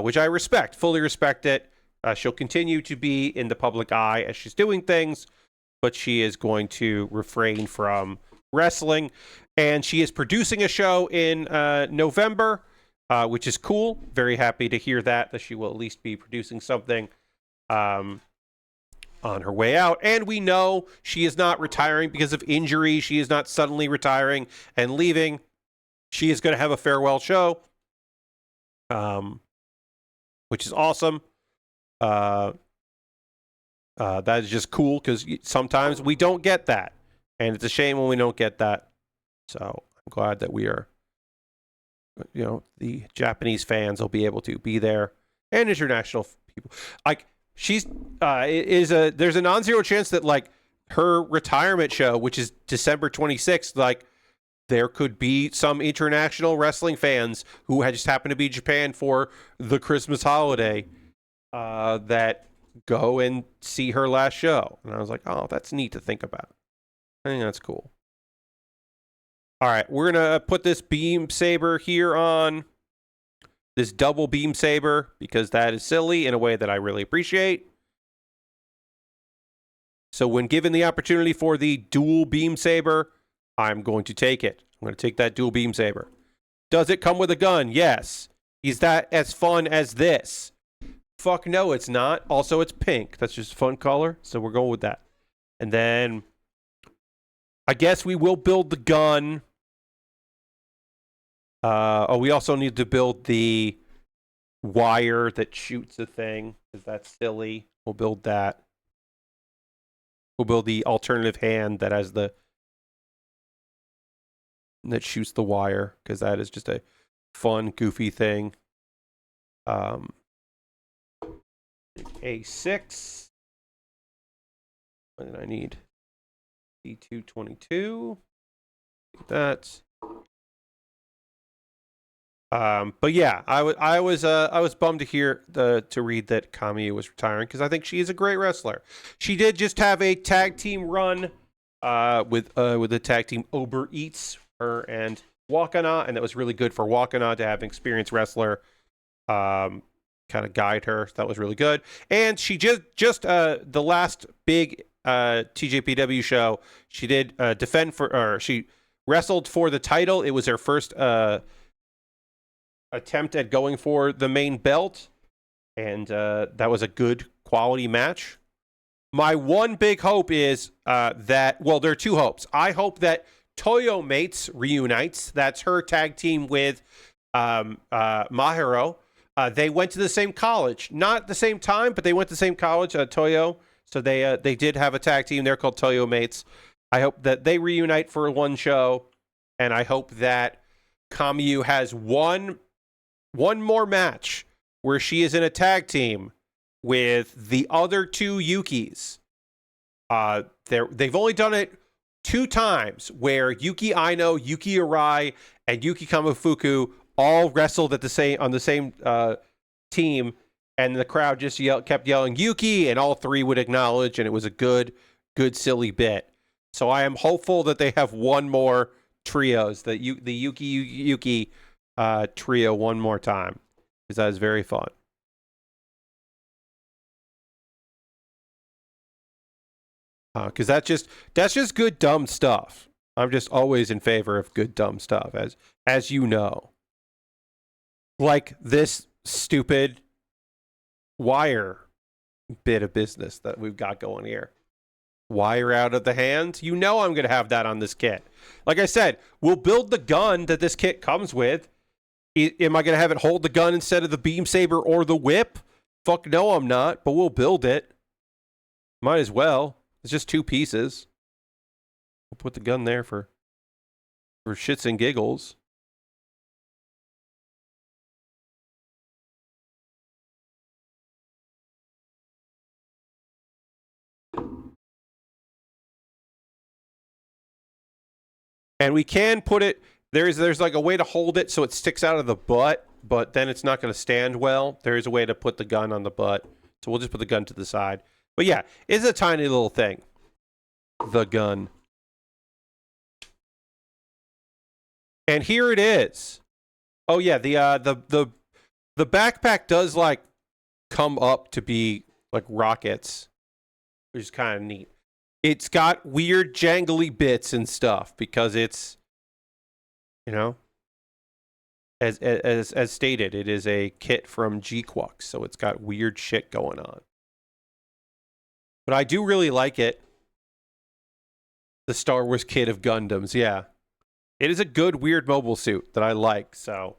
which I respect, fully respect it. She'll continue to be in the public eye as she's doing things, but she is going to refrain from wrestling. And she is producing a show in November, which is cool. Very happy to hear that she will at least be producing something on her way out. And we know she is not retiring because of injury. She is not suddenly retiring and leaving. She is going to have a farewell show, which is awesome. That is just cool because sometimes we don't get that, and it's a shame when we don't get that. So I'm glad that we are, the Japanese fans will be able to be there, and international people. Like there's a non-zero chance that like her retirement show, which is December 26th, like there could be some international wrestling fans who just happen to be in Japan for the Christmas holiday that go and see her last show. And I was like, oh, that's neat to think about. I think that's cool. All right, we're going to put this beam saber here on, this double beam saber, because that is silly in a way that I really appreciate. So when given the opportunity for the dual beam saber, I'm going to take it. I'm going to take that dual beam saber. Does it come with a gun? Yes. Is that as fun as this? Fuck no, it's not. Also, it's pink. That's just a fun color, so we're going with that. And then I guess we will build the gun. We also need to build the wire that shoots the thing, because that's silly. We'll build that. We'll build the alternative hand that shoots the wire, because that is just a fun, goofy thing. A6. What did I need? D222. That. But yeah, I was bummed to hear to read that Kamiyu was retiring, because I think she is a great wrestler. She did just have a tag team run with the tag team Uber Eats, her and Wakana, and that was really good for Wakana to have an experienced wrestler kind of guide her. That was really good. And she just the last big TJPW show, she did she wrestled for the title. It was her first attempt at going for the main belt, and that was a good quality match. My one big hope is there are two hopes. I hope that Toyo Mates reunites. That's her tag team with Mahiro. They went to the same college, not the same time, but they went to the same college, Toyo. So they did have a tag team. They're called Toyo Mates. I hope that they reunite for one show, and I hope that Kamiyu has one more match where she is in a tag team with the other two Yukis. They've only done it 2 times, where Yuki Aino, Yuki Arai, and Yuki Kamifuku all wrestled on the same team, and the crowd just kept yelling Yuki, and all 3 would acknowledge, and it was a good silly bit. So I am hopeful that they have one more trios, the Yuki trio one more time, because that is very fun. Because that's just good dumb stuff. I'm just always in favor of good dumb stuff, as you know. Like this stupid wire bit of business that we've got going here. Wire out of the hands. You know I'm going to have that on this kit. Like I said, we'll build the gun that this kit comes with. Am I going to have it hold the gun instead of the beam saber or the whip? Fuck no, I'm not, but we'll build it. Might as well. It's just 2 pieces. We'll put the gun there for shits and giggles. And we can put it, there's like a way to hold it so it sticks out of the butt, but then it's not going to stand well. There is a way to put the gun on the butt. So we'll just put the gun to the side. But yeah, it's a tiny little thing. The gun. And here it is. Oh yeah, the backpack does like come up to be like rockets, which is kind of neat. It's got weird jangly bits and stuff because it's, you know, as stated, it is a kit from Gelgoog, so it's got weird shit going on. But I do really like it. The Star Wars kit of Gundams, yeah. It is a good, weird mobile suit that I like, so.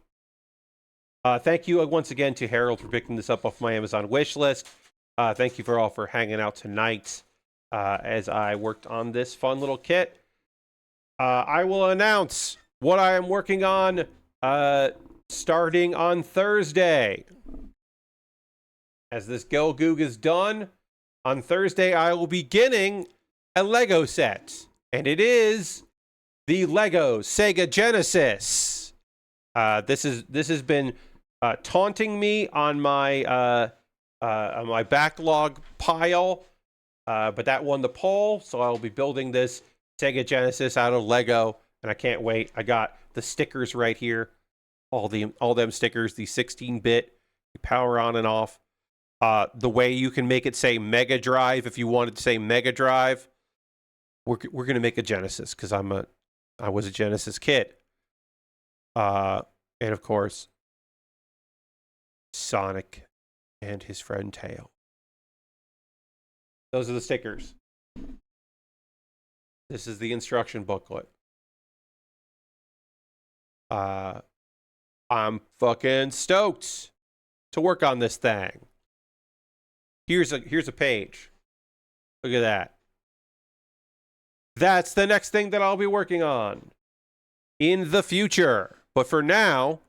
Thank you once again to Harold for picking this up off my Amazon wish list. Thank you for all for hanging out tonight as I worked on this fun little kit. I will announce what I am working on starting on Thursday. As this Gelgoog is done, on Thursday I will be beginning a Lego set. And it is the Lego Sega Genesis. This has been taunting me on my backlog pile, but that won the poll, so I will be building this Sega Genesis out of Lego, and I can't wait. I got the stickers right here, all them stickers, the 16-bit power on and off. The way you can make it say Mega Drive if you wanted to say Mega Drive. We're gonna make a Genesis because I was a Genesis kid. And of course, Sonic and his friend Tail. Those are the stickers. This is the instruction booklet. I'm fucking stoked to work on this thing. Here's a page. Look at that. That's the next thing that I'll be working on in the future. But for now,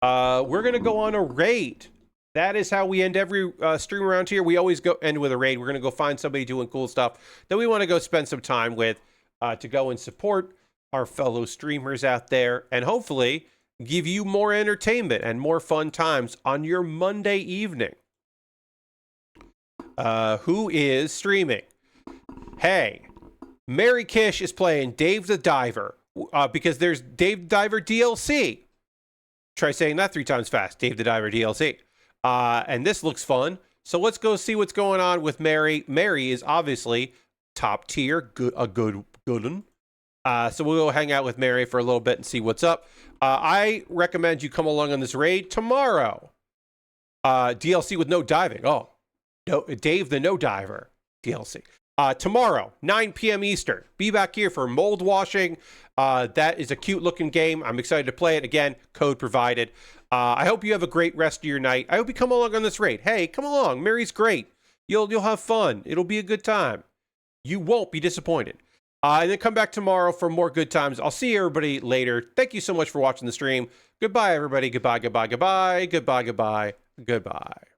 we're going to go on a raid. That is how we end every stream around here. We always end with a raid. We're going to go find somebody doing cool stuff that we want to go spend some time with to go and support our fellow streamers out there and hopefully give you more entertainment and more fun times on your Monday evening. Who is streaming? Hey, Mary Kish is playing Dave the Diver because there's Dave the Diver DLC. Try saying that 3 times fast. Dave the Diver DLC. And this looks fun. So let's go see what's going on with Mary. Mary is obviously top tier, a good one. So we'll go hang out with Mary for a little bit and see what's up. I recommend you come along on this raid tomorrow. DLC with no diving. Oh, no, Dave the No Diver DLC. Tomorrow, 9 p.m. Eastern. Be back here for mold washing. That is a cute looking game. I'm excited to play it. Again, code provided. I hope you have a great rest of your night. I hope you come along on this raid. Hey, come along. Mary's great. You'll have fun. It'll be a good time. You won't be disappointed. And then come back tomorrow for more good times. I'll see everybody later. Thank you so much for watching the stream. Goodbye, everybody. Goodbye, goodbye, goodbye. Goodbye, goodbye, goodbye.